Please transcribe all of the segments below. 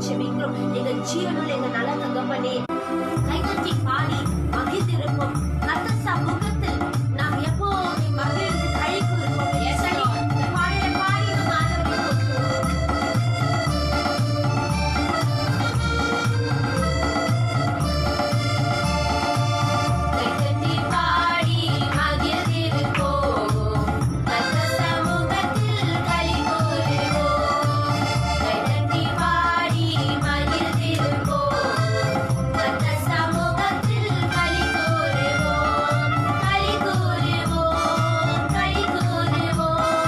செபிக்கிறோம். எங்க ஜீவனுள்ள எங்க நல்ல தகப்பனே, கைதட்டி பாடி மகிழ்ந்திருப்போம். கர்த்தர் சமூகத்தில் நாம் எப்போதுமே மகிழ்ந்து களி கூறுவோம். இந்த பாடலை பாடி நம் ஆண்டவரை போற்றுவோம். கைதட்டி பாடி மகிழ்ந்திருப்போம். கர்த்தர் சமூகத்தில் களி கூறுவோம். கைதட்டி பாடி மகிழ்ந்திருப்போம். கர்த்தர் சமூகத்தில் களி கூறுவோம். களி கூறுவோம். களி கூறுவோம்.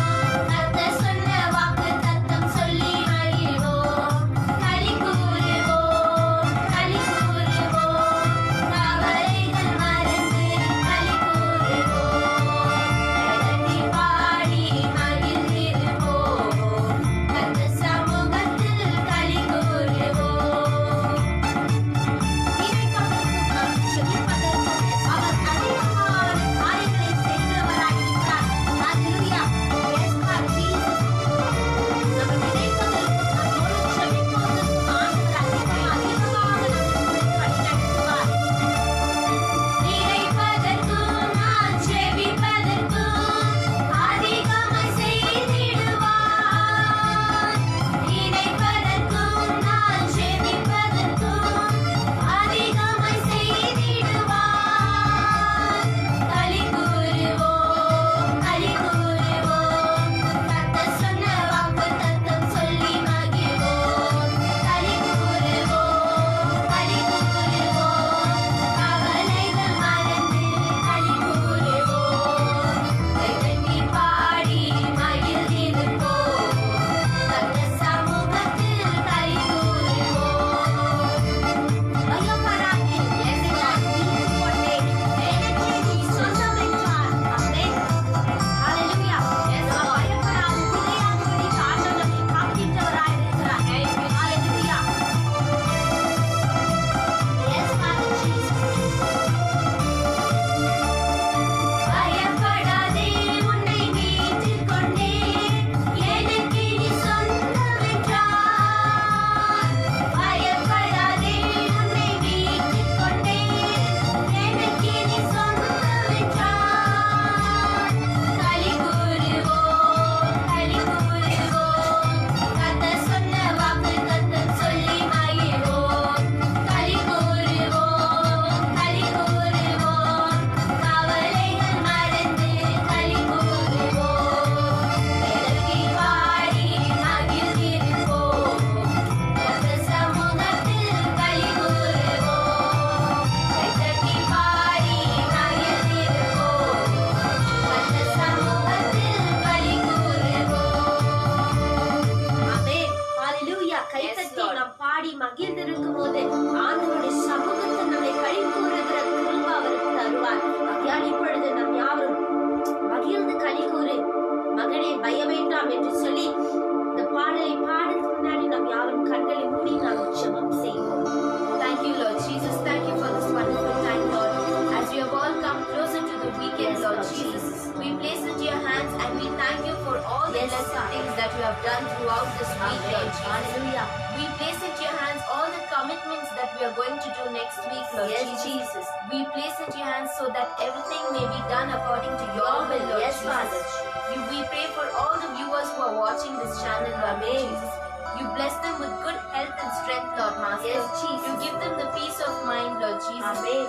கர்த்தர் சொன்ன வாக்குத்தத்தம் சொல்லி மகிழ்வோம். களி கூறுவோம். களி கூறுவோம். கவலைகள் மறந்து களி கூறுவோம். கைதட்டி பாடி மகிழ்ந்திருப்போம். கர்த்தர் சமூகத்தில் களி கூறுவோம். நினைப்பதற்கும் நாம் செபிப்பதற்கும் அவர் அதிகமான காரியங்களை செய்கிறவராய் இருக்கிறார். ஹalleluya. Yes God Jesus. நம்ம நினைப்பதற்கும் நம்மோடு செபிப்பதற்கும் ஆண்டவர் அதிகமாக நம்மை வழிநடத்துவார். நினைப்பதற்கும் நான் செபிப்பதற்கும் அதிகமாய் செய்திடுவார். நினைப்பதற்கும் நான் செபிப்பதற்கும் அதிகமாய் செய்திடுவார். களி கூறுவோம். களி கூறுவோம். கர்த்தர் சொன்ன வாக்குத்தத்தம் சொல்லி மகிழ்வோம். களி கூறுவோம். களி கூறுவோம். கவலைகள் மறந்து களி கூறுவோம். கைதட்டி பாடி மகிழ்ந்திருப்போம். கர்த்தர் சமூகத்தில் களி கூறுவோம். பயப்படாதே, என்னால் மீட்டுக் கொண்டேன். எனக்கு நீ சொந்தம் என்றார். ஆமென். ஹalleluya. நம்ம பயப்படாமல் திகையாதபடி ஆண்டவர் நம்மை காக்கின்றவராய் இருக்கிறார். ஹalleluya. Yes, Father Jesus. பயப்படாதே, உன்னை மீட்டுக் கொண்டேன். எனக்கு நீ சொந்தம் என்றார். பயப்படாதே, உன்னை மீட்டுக் கொண்டேன். எனக்கு நீ சொந்தம் என்றார். களி கூறுவோம். களி கூறுவோம். கர்த்தர் சொன்ன வாக்குத்தத்தம் சொல்லி மகிழ்வோம். களி கூறுவோம். களி கூறுவோம். கவலைகள் மறந்து களி கூறுவோம். கைதட்டி பாடி மகிழ்ந்திருப்போம். கர்த்தர் சமூகத்தில் களி கூறுவோம். கைதட்டி பாடி மகிழ்ந்திருப்போம். கர்த்தர் சமூகத்தில் களி கூறுவோம். ஆமென். ஹalleluya. கைதட்டி நாம் பாடி மகிழ்ந்திருக்கும் போது ஆண்டவருடைய சமூகத்தில் நம்மை களி கூறுகிற கிருபை அவருக்கு தருவார். ஆகையால் இப்பொழுது நாம் யாவரும் மகிழ்ந்து களி கூறு, மகனே பய வேண்டாம் என்று சொல்லி இந்த பாடலை பாடுறதுக்கு முன்னாடி நாம் யாவரும் கண்களை மூடி நாம் ஜெபம் செய்வோம். Thank you, Lord Jesus. Thank you for this wonderful time, Lord. As we have all come closer to the weekend, Lord Jesus, we place into your hands and we thank you for all the blessed things that you have done throughout this week, Lord Jesus. Hallelujah. We place into your hands all the commitments that we are going to do next week, Lord Jesus. We place into your hands so that everything may be done according to your will, Lord Jesus. Father. We pray for all the viewers who are watching this channel, Lord Jesus. You bless them with good health and strength, Lord Master. Yes, Jesus. You give them the peace of mind, Lord Jesus. Amen.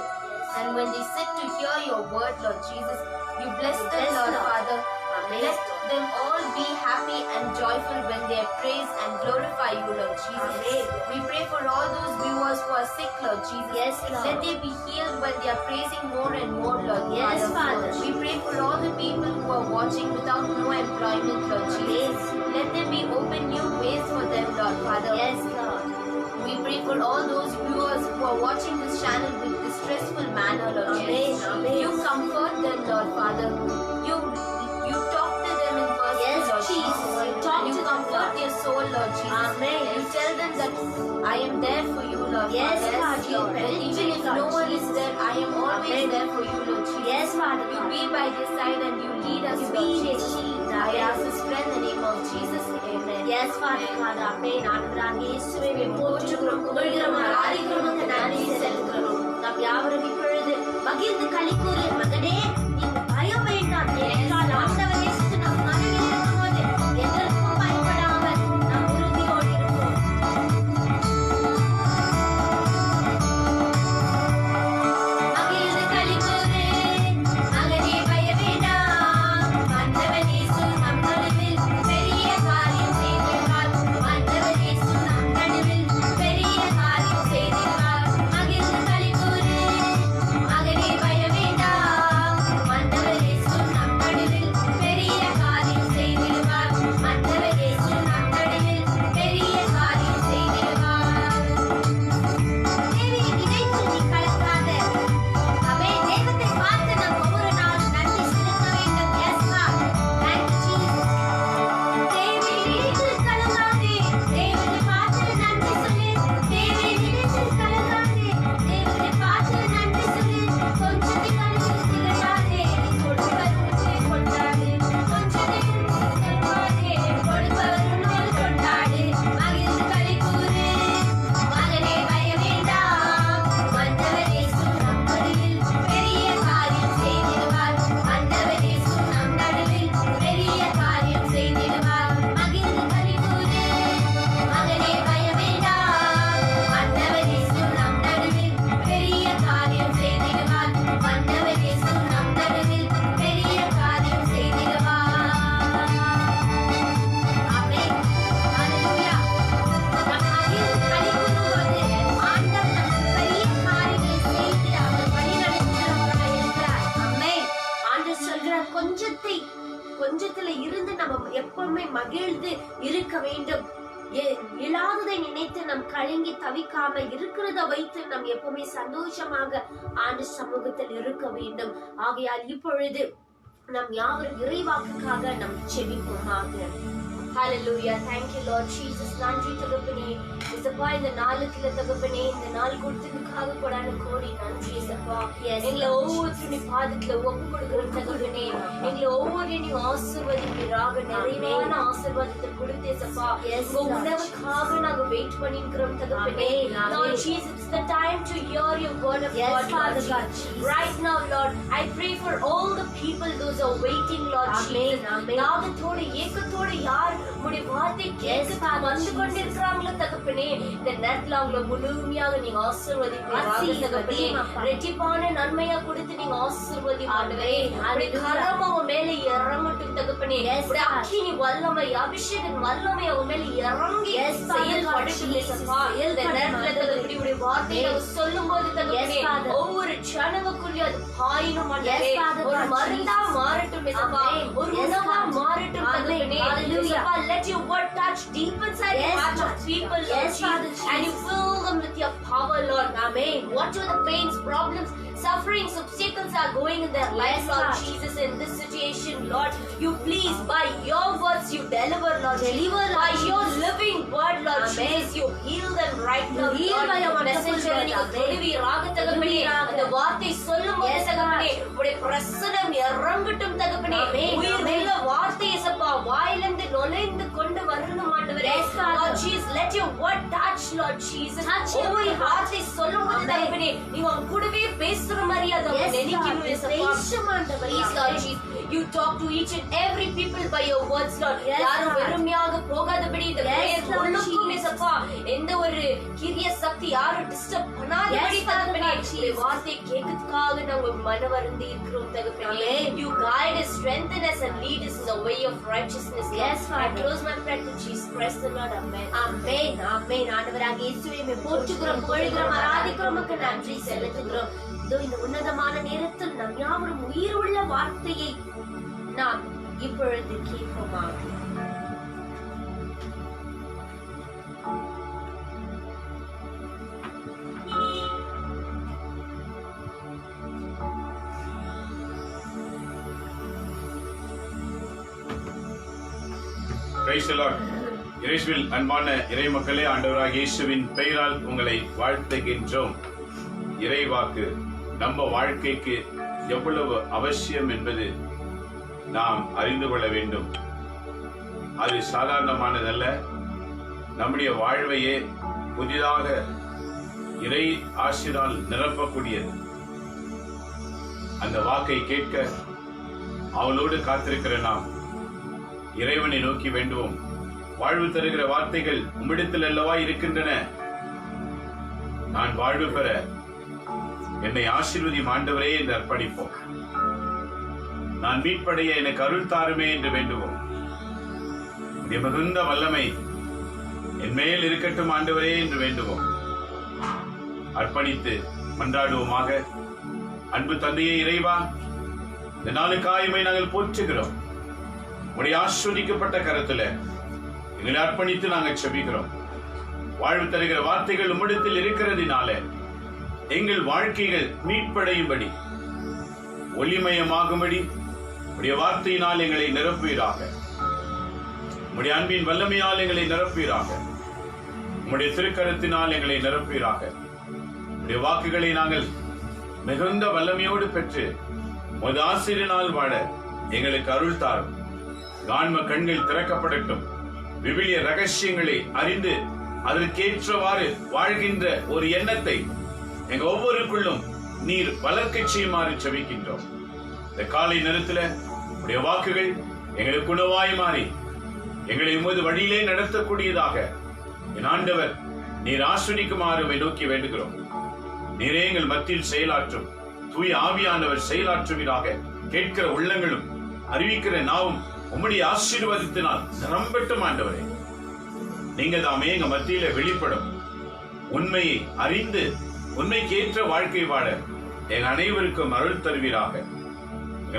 And when they sit to hear your word, Lord Jesus, you bless them, Lord Father. Amen. Let them all be happy and joyful when they praise and glorify you, Lord Jesus. Amen. We pray for all those viewers who are sick, Lord Jesus. Yes, Lord. Let they be healed when they are praising more and more, Lord. Yes, Father. We pray for all the people who are watching without no employment, Lord Jesus. Let there be open new ways for them, Lord Father. Yes, Lord. We pray for all those viewers who are watching this channel with distressful manner, Lord Jesus. Amen. You comfort them, Lord Father. You talk to them in person, yes, Lord Jesus. You comfort their soul, Lord Jesus. Amen. You tell them that I am there for you, Lord. Yes, Father. Lord. Even if no one is there, I am always there for you, Lord Jesus. Yes, Father. You be by their side and you lead us, Lord Jesus. I ask this prayer in the name of Jesus. Amen. Yes, Father God, ஆமென். ஆண்டவராகிய இயேசுவை போற்றுகிறோம், புகழ்கிறோம், ஆராதிக்கிறோம், உமக்கு நன்றி செலுத்துகிறோம். நாம் யாவரும் இப்பொழுது மகிழ்ந்து களிக்கூறு மகனே, நீ பயம் வேண்டாம். ஏனென்றால் ஆண்டவர் இயேசு நம் மனதில் இருக்கும்போது எதற்கும் பயப்படாமல் நாம் உறுதியோடு இருப்போம். மகிழ்ந்து களிக்கூறு மகனே, பயம் வேண்டாம். ஆண்டவர் இயேசு நம் நடுவில் பெரிய காரியம் செய்திருக்கிறார். ஆண்டவர் இயேசு நம் நடுவில் பெரிய காரியம் செய்திருக்கிறார். மகிழ்ந்து களிக்கூறு மகனே, பயம் வேண்டாம். ஆண்டவர் இயேசு நம் நடுவில் பெரிய காரியம் செய்திருக்கிறார். ஆண்டவர் இயேசு நம் நடுவில் பெரிய காரியம் செய்திருக்கிறார். தேவியை நினைத்து நீ கலங்காத. ஆமென். தெய்வத்தை பார்த்து நாம் ஒவ்வொரு நாளும் நன்றி செலுத்த வேண்டும். Yes, God. Thank you, Jesus. தேவியை நினைத்து கலங்காதே. தேவனை பார்த்து நன்றி சொல்லு. தேவியை நினைத்து கலங்காதே. தேவனை பார்த்து நன்றி சொல்லு. கொஞ்சத்தை கலந்து திகழாதே. கொடுப்பவர் உன்னை கொண்டாடு. கொஞ்சத்தை கலங்காதே. கொடுப்பவர் உன்னை கொண்டாடு. மகிழ்ந்து களிக்கூறு மகனே, பயம் வேண்டாம். ஆண்டவர் இயேசு நம் நடுவில் பெரிய காரியம் செய்திடுவார். ஆண்டவர் இயேசு நம் நடுவில் பெரிய காரியம் செய்திடுவார். மகிழ்ந்து களிக்கூறு மகனே, பயம் வேண்டாம். ஆண்டவர் இயேசு நம் நடுவில் பெரிய காரியம் செய்திடுவார். ஆண்டவர் இயேசு நம் நடுவில் பெரிய காரியம் செய்திடுவார். ஆமென். ஹalleluya. நாம் மகிழ்ந்து களிக்கூறும்போது ஆண்டவர் நமக்கு பெரிய காரியங்களை செய்து அவர் வழிநடத்துகிறவராய் இருக்கிறார். ஆமென். ஆண்டவர் சொல்கிறார், கொஞ்சத்துல இருந்து நம்ம எப்பவுமே மகிழ்ந்து இருக்க வேண்டும். இல்லாததை நினைத்து நம் கலங்கி தவிக்காம இருக்கிறத வைத்து நம் எப்பவுமே சந்தோஷமாக ஆண்டு சமூகத்தில் இருக்க வேண்டும். ஆகையால் இப்பொழுது நம் யாவரும் இறைவாக்குக்காக நம் செபிப்போமாக. Hallelujah. Thank you, Lord Jesus. நன்றி தகப்பனே. இயேசுப்பா, இந்த நாளுக்குள்ள தகப்பனே, இந்த நாள் கொடுத்ததுக்காக கொடான கோடி நன்றி இயேசுப்பா. எங்களை ஒவ்வொருத்தரும் நீ பாதத்துல ஒப்பு கொடுக்கிறோம் தகப்பனே. எங்களை ஒவ்வொருவரையும் ஆசீர்வதிப்பீராக. நிறைவான ஆசீர்வாதத்தை கொடுத்து இயேசுப்பா, உங்க உணவுக்காக நாங்க வெயிட் பண்ணிக்கிறோம் தகப்பனே. Lord Jesus, it's the time to hear your word of God, Father God. Right now, Lord, I pray for all the people those are waiting, Lord Jesus. நாகத்தோடு ஏக்கத்தோடு யார் உடைய வார்த்தை கேட்க வந்து கொண்டிருக்கிறாங்களோ தகப்பனே, இந்த நேரத்துல அவங்களை முழுமையாக நீங்க ஆசீர்வதிப்பீராக தகப்பனே. ரெட்டிப்பான நன்மையா கொடுத்து நீங்க ஆசீர்வதிப்பாண்டவரே. உடைய கரம் அவங்க மேல இறங்கட்டும் தகப்பனே. உடைய அக்கினி வல்லமை, அபிஷேகம் வல்லமை அவங்க மேல இறங்கி செயல்படட்டும் இயேசுப்பா. இந்த நேரத்துல தகப்பனே உடைய வார்த்தையை சொல்லும் போது தகப்பனே ஒவ்வொரு ஜனங்களுக்குள்ளே அது பாயணும் ஆண்டவரே. ஒரு மருந்தா மாறட்டும் இயேசுப்பா, ஒரு உணவா மாறட்டும் தகப்பனே. இயேசுப்பா, let your word touch deep inside the hearts of people, Lord Jesus, and you fill them with your power, Lord. Amen. Whatever the pains, problems, sufferings, obstacles are going in their lives, Lord Jesus, in this situation, Lord, you please, by your words, you deliver, Lord. Deliver by your living word, Lord Jesus, you heal them right now. Heal by your message, நீங்க தொடுவீராக தகப்பனே. அந்த வார்த்தை சொல்லும் போது தகப்பனே உடைய பிரசன்னம் இறங்கட்டும் தகப்பனே. உயிருள்ள வார்த்தை இயேசுப்பா வாயிலிருந்து நுழைந்து கொண்டு வரணும் ஆண்டவரே. Lord Jesus, let your word touch, Lord Jesus. ஒவ்வொரு வார்த்தை சொல்லும் போது தகப்பனே நீங்க அவங்க கூடவே பேசுற மாதிரி அதை நினைக்கணும் இயேசுப்பா. Please, Lord Jesus, you talk to each and every people by your words, Lord. யாரும் வெறுமையாக போகாதபடி இந்த பிரேயர் உள்ளுக்கும் இயேசுப்பா எந்த ஒரு கிரிய சக்தி யாரும் டிஸ்டர்ப் பண்ணாதபடி தகப்பனே இந்த வார்த்தை கேட்கிறதுக்காக நாங்க மனவருந்தி இருக்கிறோம் தகப்பனே. You guide us, strengthen us and lead us in the way of righteousness. Yes, I close my prayer to Jesus Christ the Lord. Amen. Amen. Amen. ஆண்டவராகிய இயேசுவை போற்றுகிறோம், புகழ்கிறோம், ஆராதிக்கிறோம், உமக்கு நன்றி செலுத்துகிறோம். இதோ இந்த உன்னதமான நேரத்தில் நாம் யாவரும் உயிர் உள்ள வார்த்தையை நாம் இப்பொழுது கேட்போமாக. Praise the Lord. இயேசுவில் அன்பான இறை மக்களே, ஆண்டவராகிய இயேசுவின் பெயரால் உங்களை வாழ்த்துகின்றோம். இறைவாக்கு நம்ம வாழ்க்கைக்கு எவ்வளவு அவசியம் என்பது நாம் அறிந்து கொள்ள வேண்டும். அது சாதாரணமானதல்ல. நம்முடைய வாழ்வையே புதிதாக இறை ஆசிரால் நிரப்பக்கூடியது. அந்த வாக்கை கேட்க அவளோடு காத்திருக்கிற நாம் இறைவனை நோக்கி வேண்டுவோம். வாழ்வு தருகிற வார்த்தைகள் உம்மிடத்தில் அல்லவா இருக்கின்றன. நான் வாழ்வு பெற என்னை ஆசீர்வதியும் ஆண்டவரே என்று அர்ப்பணிப்போம். நான் மீட்படைய எனக்கு அருள் தாருமே என்று வேண்டுவோம். மிகுந்த வல்லமை என் மேல் இருக்கட்டும் ஆண்டவரே என்று வேண்டுவோம். அர்ப்பணித்து மன்றாடுவோமாக. அன்பு தந்தையே இறைவா, இந்த நாளுக்காயுமை நாங்கள் போற்றுகிறோம். உடைய ஆஸ்வதிக்கப்பட்ட கருத்துல எங்களை அர்ப்பணித்து நாங்கள் செபிக்கிறோம். வாழ்வு தருகிற வார்த்தைகள் உம்மிடத்தில் இருக்கிறதுனால எங்கள் வாழ்க்கைகள் மீட்படையும்படி ஒளிமயமாகும்படி உடைய வார்த்தையினால் எங்களை நிரப்புவீராக. உடைய அன்பின் வல்லமையால் எங்களை நிரப்புவீராக. உம்முடைய திருக்கரத்தினால் எங்களை நிரப்புவீராக. உடைய வாக்குகளை நாங்கள் மிகுந்த வல்லமையோடு பெற்று உமது ஆசிரியனால் வாழ எங்களுக்கு அருள் தாரும். ஆன்ம கண்கள் திறக்கப்படட்டும். விவிலிய ரகசியங்களை அறிந்து அதற்கேற்றவாறு வாழ்கின்ற ஒரு எண்ணத்தை எங்க ஒவ்வொருக்குள்ளும் நீர் வளர்க்க செய்யுமாறு செபிக்கின்றோம். இந்த காலை நேரத்துல உடைய வாக்குகள் எங்களுக்கு உணவாய் மாறி எங்களை உமது வழியிலே நடத்தக்கூடியதாக என் ஆண்டவர் நீர் ஆஸ்வதிக்குமாறு நோக்கி வேண்டுகிறோம். நீரே எங்கள் மத்தியில் செயலாற்றும். தூய ஆவியானவர் செயலாற்றுவீராக. கேட்கிற உள்ளங்களும் அறிவிக்கிற நாவும் உம்முடைய ஆசீர்வாதத்தினால் நிரம்பட்டும் ஆண்டவரே. நீங்க தாமே எங்க மத்தியில வெளிப்படும் உண்மையை அறிந்து உண்மைக்கு ஏற்ற வாழ்க்கை வாழ எங்க அனைவருக்கும் அருள் தருவீராக.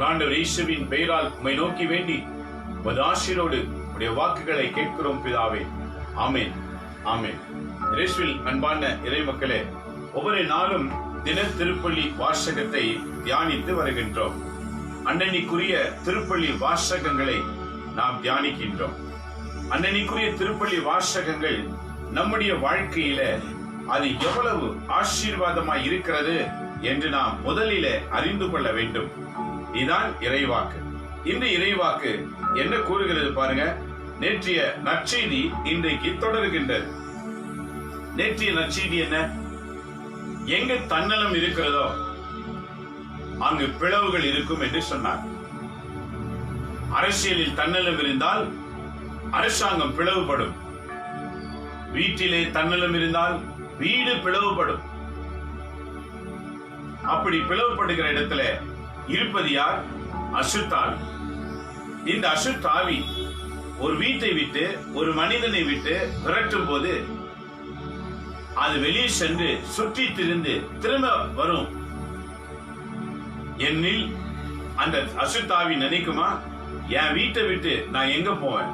ஆண்டவர் இயேசுவின் பெயரால் உம்மை நோக்கி வேண்டி உமது ஆசீரோடு உடைய வாக்குகளை கேட்கிறோம் பிதாவே. ஆமென், ஆமென். இயேசுவில் அன்பான இறை மக்களே, ஒவ்வொரு நாளும் தின திருப்பலி வாசகத்தை தியானித்து வருகின்றோம். அன்னன்னைக்குரிய திருப்பலி வாசகங்களை நாம் தியானிக்கின்றோம். அன்னன்னைக்குரிய திருப்பலி வாசகங்கள் நம்முடைய வாழ்க்கையில அது எவ்வளவு ஆசீர்வாதமாய் இருக்கிறது என்று நாம் முதலிலே அறிந்து கொள்ள வேண்டும். இதுதான் இறைவாக்கு. இந்த இறைவாக்கு என்ன கூறுகிறது பாருங்க. நேற்றைய நற்செய்தி இன்றைக்கு தொடர்கின்றது. நேற்றைய நற்செய்தி என்ன? எங்க தன்னலம் இருக்கிறதோ அங்கு பிளவுகள் இருக்கும் என்று சொன்னார். அரசியலில் தன்னலம் இருந்தால் அரசாங்கம் பிளவுபடும். வீட்டிலே தன்னலம் இருந்தால் வீடு பிளவுபடும். அப்படி பிளவுபடுகிற இடத்துல இருப்பது யார்? அசுத்தாவி. இந்த அசுத்தாவி ஒரு வீட்டை விட்டு ஒரு மனிதனை விட்டு விரட்டும் போது அது வெளியே சென்று சுற்றி திரிந்து திரும்ப வரும். என்னில் அந்த அசுத்தாவி நினைக்குமா, என் வீட்டை விட்டு நான் எங்க போவேன்?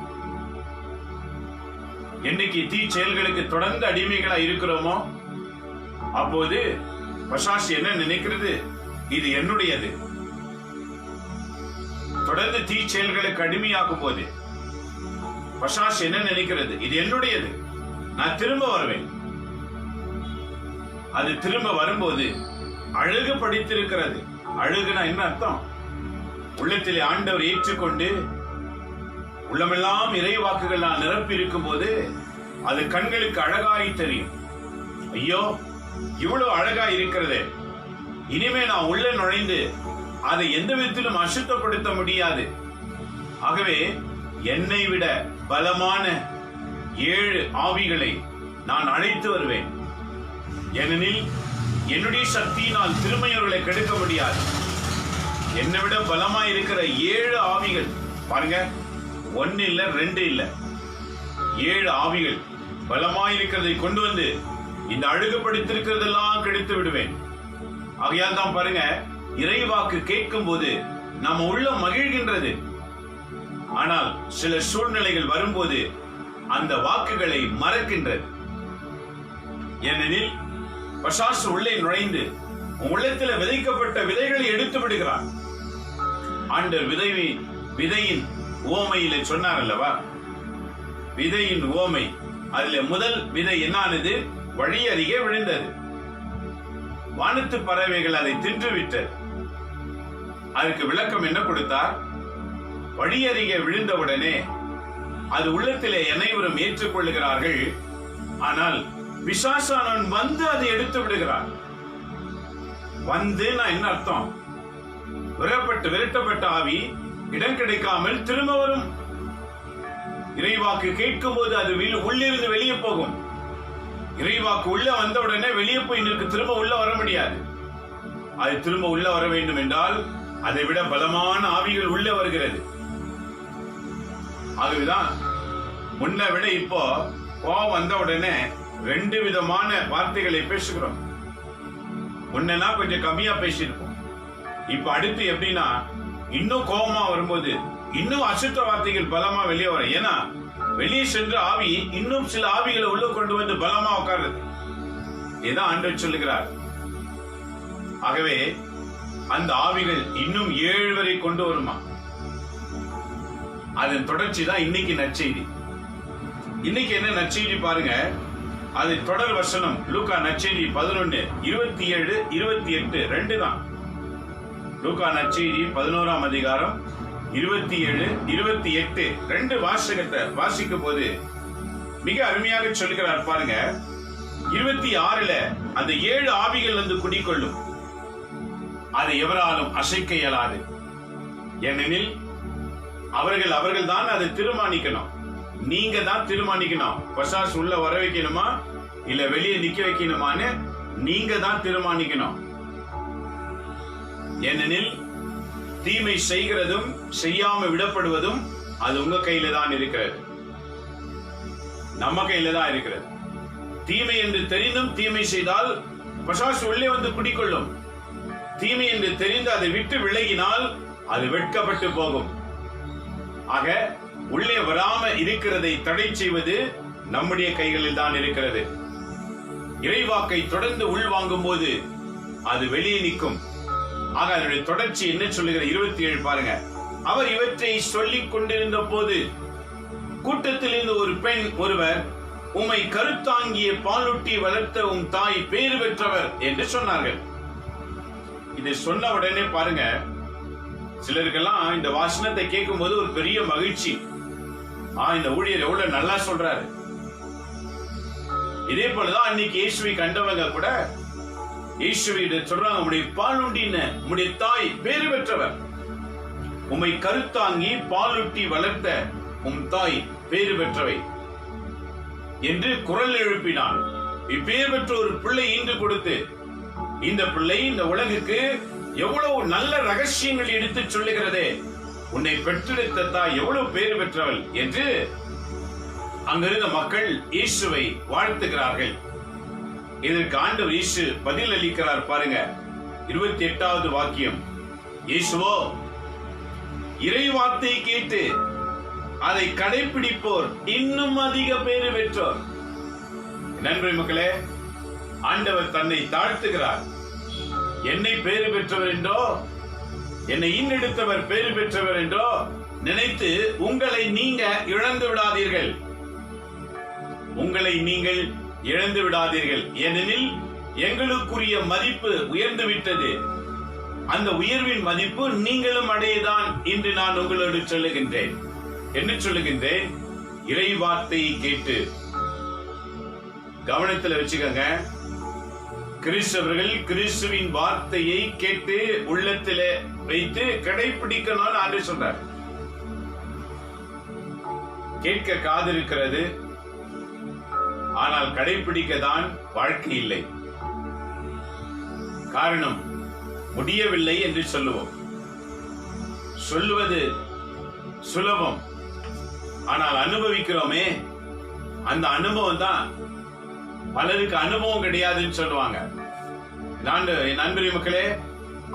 என்னைக்கு தீ செயல்களுக்கு தொடர்ந்து அடிமைகளா இருக்கிறோமோ அப்போது பசாசு என்ன நினைக்கிறது? இது என்னுடையது. தொடர்ந்து தீ செயல்களுக்கு அடிமையாகும் போது பசாசு என்ன நினைக்கிறது? இது என்னுடையது, நான் திரும்ப வருவேன். அது திரும்ப வரும்போது அழகு படித்திருக்கிறது. அழகுனா என்ன அர்த்தம்? உள்ளத்திலே ஆண்டவர் ஏற்றுக்கொண்டு உள்ளமெல்லாம் இறை வாக்குகள் நான் நிரப்பி இருக்கும் போது அது கண்களுக்கு அழகாய் தெரியும். ஐயோ, இவ்வளவு அழகா இருக்கிறது, இனிமே நான் உள்ள நுழைந்து அதை எந்த விதத்திலும் அசுத்தப்படுத்த முடியாது. ஆகவே என்னை விட பலமான 7 ஆவிகளை நான் அழைத்து வருவேன். ஏனெனில் என்னுடைய சக்தியினால் திருமையவர்களை கெடுக்க முடியாது. என்னை விட பலமாய் இருக்கிற 7 ஆவிகள் பாருங்க, 1 இல்ல 2 இல்ல 7 ஆவிகள் பலமாயிருக்கிறதை கொண்டு வந்து இந்த அழுகுபடுத்திருக்கிறதெல்லாம் கெடுத்து விடுவேன். ஆகையால் தான் பாருங்க, இறைவாக்கு கேட்கும் போது நம்ம உள்ள மகிழ்கின்றது. ஆனால் சில சூழ்நிலைகள் வரும்போது அந்த வாக்குகளை மறக்கின்றது. ஏனெனில் பசாசு உள்ளே நுழைந்து உள்ளத்தில் விதைக்கப்பட்ட விதைகளை எடுத்து விடுகிறார். ஆண்டவர் விதையின் ஓமையில சொன்னார் அல்லவா? விதையின் ஓமை, அதுல முதல் விதை என்னானது? வழி அருகே விழுந்தது. வானத்து பறவைகள் அதை தின்றுவிட்டது. அதுக்கு விளக்கம் என்ன கொடுத்தார்? வழி அருகே விழுந்தவுடனே அது உள்ளத்திலே அனைவரும் ஏற்றுக்கொள்ளுகிறார்கள். ஆனால் பிசாசானவன் வந்து அதை எடுத்து விடுகிறான். வந்து என்ன அர்த்தம்? விரட்டப்பட்ட ஆவி இடம் கிடைக்காமல் திரும்ப வரும். இறைவாக்கு கேட்கும் போது அது உள்ளிருந்து வெளியே போகும். இறைவாக்கு உள்ள வந்த உடனே வெளியே போய் நிற்கு, திரும்ப உள்ள வர முடியாது. அது திரும்ப உள்ள வர வேண்டும் என்றால் அதை விட பலமான ஆவிகள் உள்ள வருகிறது. ஆகவேதான் முன்ன விட இப்போ கோபம் வந்த உடனே 2 விதமான வார்த்தைகளை பேசுகிறோம். முன்னா கொஞ்சம் கம்மியா பேசியிருப்போம். இப்ப அடுத்து எப்படின்னா, இன்னும் கோபமா வரும்போது இன்னும் அசுத்த வார்த்தைகள் பலமா வெளியே வர. ஏன்னா வெளியே சென்ற ஆவி இன்னும் சில ஆவிகளை உள்ள கொண்டு வந்து பலமா உட்காருது. இதான் ஆண்டவர் சொல்லுகிறார். ஆகவே அந்த ஆவிகள் இன்னும் 7 வரை கொண்டு வருமா. அதன் தொடர்ச்சி தான் இன்னைக்கு நற்செய்தி. இன்னைக்கு என்ன நற்செய்தி பாருங்க. அது தொடர் வசனம் லூக்கா நற்செய்தி 11:27-28 2 தான். லூக்கா நற்செய்தி 11ஆம் அதிகாரம் 27-28 2 வாசகத்தை வாசிக்கும் போது மிக அருமையாக சொல்லுகிறார் பாருங்க. 26 அந்த 7 ஆவிகள் வந்து குடிக்கொள்ளும், அதை எவராலும் அசைக்க இயலாது. ஏனெனில் அவர்கள் தான் அதை தீர்மானிக்கணும். நீங்க தான் தீர்மானிக்கணும். பசாஸ் உள்ள வர வைக்கணுமா இல்ல வெளியே நிக்க வைக்கணுமான்னு நீங்க தான் தீர்மானிக்கணும். ஏனெனில் தீமை செய்கிறதும் செய்யாம விடப்படுவதும் அது உங்க கையில தான் இருக்கிறது, நம்ம கையில தான் இருக்கிறது. தீமை என்று தெரிந்தும் தீமை செய்தால் பசாசு உள்ளே வந்து குடிக்கொள்ளும். தீமை என்று தெரிந்து அதை விட்டு விலகினால் அது வெட்கப்பட்டு போகும். ஆக உள்ளே வராம இருக்கிறதை தடை செய்வது நம்முடைய கைகளில் தான் இருக்கிறது. இறைவாக்கை தொடர்ந்து உள்வாங்கும் போது அது வெளியே நிற்கும். ஆக அதனுடைய தொடர்ச்சி என்ன சொல்லுகிற 27 பாருங்க. அவர் இவற்றை சொல்லிக் கொண்டிருந்த போது கூட்டத்தில் இருந்து ஒரு பெண் ஒருவர், உம்மை கருத்தாங்கிய பாலூட்டி வளர்த்த உம் தாய் பேறு பெற்றவர் என்று சொன்னார்கள். இதை சொன்ன உடனே பாருங்க, சிலருக்கெல்லாம் இந்த வாசனத்தை கேட்கும் போது ஒரு பெரிய மகிழ்ச்சி. இந்த ஊழியர் எவ்வளவு நல்லா சொல்றாரு. இதே போலதான் அன்னைக்கு இயேசுவை கண்டவங்க கூட இயேசுவை சொல்றாங்க, உம்முடைய பாலுண்டின உம்முடைய தாய் பேறு பெற்றவர், உம்மை கருத்தாங்கி பாலூட்டி வளர்த்த உம் தாய் பேறு பெற்றவை என்று குரல் எழுப்பினான். இப்பேறு பெற்ற ஒரு பிள்ளை ஈன்று கொடுத்து இந்த பிள்ளை இந்த உலகுக்கு எவ்வளவு நல்ல ரகசியங்கள் எடுத்து சொல்லுகிறதே, உன்னை பெற்றெடுத்த தாய் எவ்வளவு பேறு பெற்றவள் என்று அங்கிருந்த மக்கள் இயேசுவை வாழ்த்துகிறார்கள். இதற்கு ஆண்டவர் இயேசு பதில் அளிக்கிறார் பாருங்க. 28வது வாக்கியம். இயேசுவோ, இறை வார்த்தையை கேட்டு அதை கடைபிடிப்போர் இன்னும் அதிக பேறு பெற்றோர். நண்பர் மக்களே, ஆண்டவர் தன்னை தாழ்த்துகிறார். என்னை பேறு பெற்றவர் என்றோ, என்னை ஈன்றெடுத்தவர் பேறு பெற்றவர் என்றோ நினைத்து உங்களை நீங்க இழந்து விடாதீர்கள். உங்களை நீங்கள் இழந்து விடாதீர்கள். ஏனெனில் எங்களுக்குரிய மதிப்பு உயர்ந்து விட்டது. அந்த உயர்வின் மதிப்பு நீங்களும் அடையதான் இன்று நான் உங்களோடு சொல்லுகின்றேன். என்ன சொல்லுகின்றேன்? இறை வார்த்தையை கேட்டு கவனத்தில் வச்சுக்கோங்க. கிறிஸ்தவர்கள் கிறிஸ்துவின் வார்த்தையை கேட்டு உள்ளத்திலே வைத்து கடைபிடிக்கணும்னு ஆண்டவர் சொல்றார். கேட்க காது இருக்கிறது, ஆனால் கடைபிடிக்க தான் வாழ்க்கை இல்லை. காரணம், முடியவில்லை என்று சொல்லுவோம். சொல்லுவது சுலபம், ஆனால் அனுபவிக்கிறோமே, அந்த அனுபவம் தான் பலருக்கு அனுபவம் கிடையாதுன்னு சொல்லுவாங்க. நண்பரே மக்களே,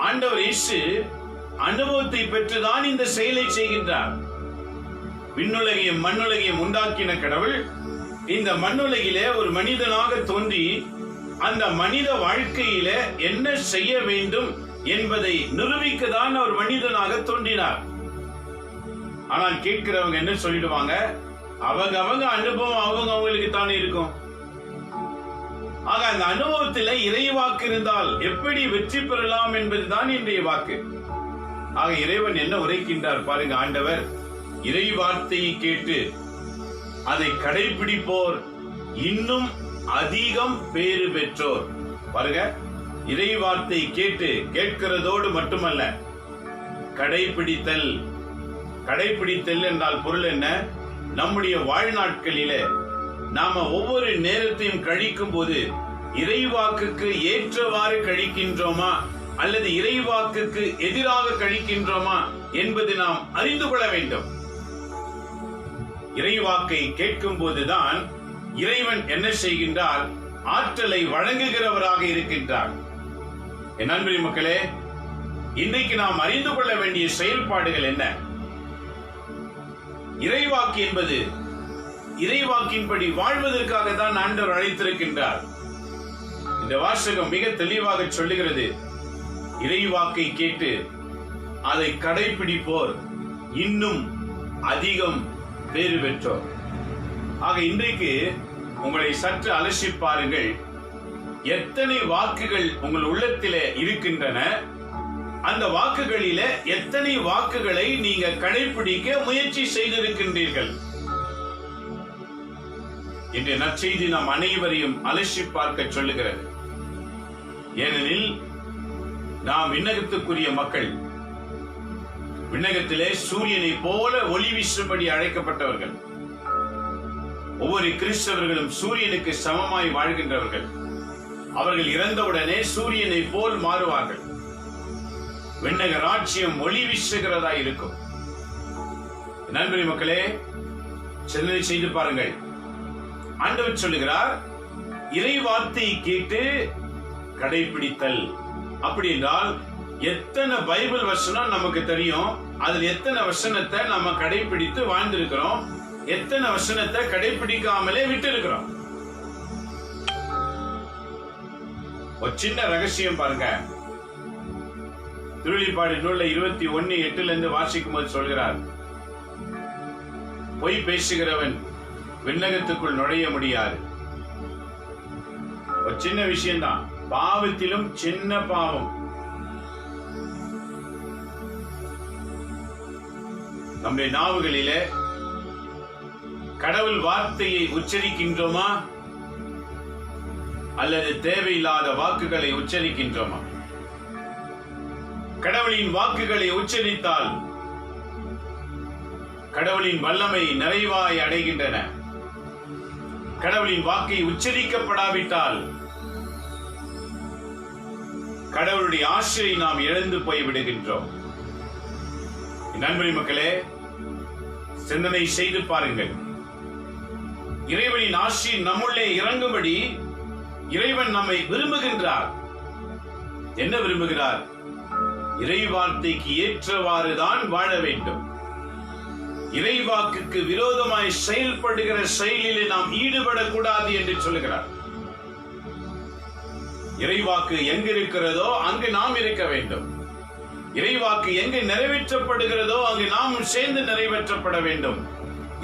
ஆண்டவர் இயேசு அனுபவத்தை பெற்றுதான் இந்த செயலை செய்கின்றார். விண்ணுலகையும் மண்ணுலகையும் உண்டாக்கின கடவுள் இந்த மண்ணுலகிலே ஒரு மனிதனாக தோன்றி அந்த மனித வாழ்க்கையில என்ன செய்ய வேண்டும் என்பதை நிரூபிக்கதான் அவர் மனிதனாக தோன்றினார். ஆனால் கேட்கிறவங்க என்ன சொல்லிடுவாங்க? அவங்க அனுபவம் அவங்களுக்கு தானே இருக்கும். ஆக அந்த அனுபவத்தில் இறை வாக்கு இருந்தால் எப்படி வெற்றி பெறலாம் என்பதுதான் இன்றைய வாக்கு. ஆக இறைவன் என்ன உரைக்கின்றார் பாருங்க. ஆண்டவர் இறை வார்த்தையை கேட்டு அதை கடைபிடிப்போர் இன்னும் அதிகம் பேறு பெற்றோர். பாருங்க, இறை வார்த்தை கேட்கிறதோடு மட்டுமல்ல, கடைபிடித்தல். கடைபிடித்தல் என்றால் பொருள் என்ன? நம்முடைய வாழ்நாட்களிலே நாம ஒவ்வொரு நேரத்தையும் கழிக்கும் போது இறைவாக்குக்கு ஏற்றவாறு கழிக்கின்றோமா அல்லது இறைவாக்குக்கு எதிராக கழிக்கின்றோமா என்பது நாம் அறிந்து கொள்ள வேண்டும். இறைவாக்கை கேட்கும் போதுதான் இறைவன் என்ன செய்கின்றார்? ஆற்றலை வழங்குகிறவராக இருக்கின்றார். என் அன்பு மக்களே, இன்றைக்கு நாம் அறிந்து கொள்ள வேண்டிய செயல்பாடுகள் என்ன? இறைவாக்கு என்பது இறைவாக்கின்படி வாழ்வதற்காக தான் ஆண்டவர் அழைத்திருக்கின்றார். இந்த வாசகம் மிக தெளிவாக சொல்லுகிறது, இறைவாக்கை கேட்டு அதை கடைபிடிப்போர் இன்னும் அதிகம் பேறு பெற்றோர். ஆக இன்றைக்கு உங்களை சற்று அலசி பாருங்கள். எத்தனை வாக்குகள் உங்கள் உள்ளத்திலே இருக்கின்றன? அந்த வாக்குகளில எத்தனை வாக்குகளை நீங்க கடைபிடிக்க முயற்சி செய்திருக்கின்றீர்கள்? இன்று நற்செய்தி நாம் அனைவரையும் அலசி பார்க்க சொல்லுகிறது. ஏனெனில் நாம் விண்ணகத்துக்குரிய மக்கள். விண்ணகத்திலே சூரியனை போல ஒளி வீசும்படி அழைக்கப்பட்டவர்கள். ஒவ்வொரு கிறிஸ்தவர்களும் சூரியனுக்கு சமமாய் வாழ்கின்றவர்கள். அவர்கள் இறந்தவுடனே சூரியனை போல் மாறுவார்கள். விண்ணக ராஜ்யம் ஒளி வீசுகிறதா இருக்கும். நண்பரி மக்களே, சிந்தனை செய்து பாருங்கள். ஆண்டவர் சொல்லுகிறார், இறை வார்த்தையை கேட்டு கடைபிடித்தல். அப்படி என்றால் எத்தனை பைபிள் வசனம் நமக்கு தெரியும், அதில் எத்தனை வசனத்தை நம்ம கடைபிடித்து வாழ்ந்திருக்கிறோம், எத்தனை வசனத்தை கடைபிடிக்காமலே விட்டு இருக்கிறோம். ஒரு சின்ன ரகசியம் பாருங்க. திருவெளிப்பாடு நூல்ல 21:8 வாசிக்கும் போது சொல்கிறார், பொய் பேசுகிறவன் விண்ணகத்துக்குள் நுழைய முடியாது. ஒரு சின்ன விஷயம்தான், பாவத்திலும் சின்ன பாவம். நம்முடைய நாவுகளிலே கடவுள் வார்த்தையை உச்சரிக்கின்றோமா அல்லது தேவையில்லாத வாக்குகளை உச்சரிக்கின்றோமா? கடவுளின் வாக்குகளை உச்சரித்தால் கடவுளின் வல்லமை நிறைவாய் அடைகின்றன. கடவுளின் வாக்கை உச்சரிக்கப்படாவிட்டால் கடவுளுடைய ஆசையை நாம் இழந்து போய் விடுகின்றோம். நண்பரி மக்களே, சிந்தனை செய்து பாருங்கள். இறைவனின் ஆசி நம்முள்ளே இறங்கும்படி இறைவன் நம்மை விரும்புகின்றார். என்ன விரும்புகிறார்? இறை வார்த்தைக்கு ஏற்றவாறுதான் வாழ வேண்டும். இறைவாக்குக்கு விரோதமாய் செயல்படுகிற செயலிலே நாம் ஈடுபடக்கூடாது என்று சொல்லுகிறார். இறைவாக்கு எங்கு இருக்கிறதோ அங்கு நாம் இருக்க வேண்டும். இறைவாக்கு எங்கு நிறைவேற்றப்படுகிறதோ அங்கு நாம் சேர்ந்து நிறைவேற்றப்பட வேண்டும்.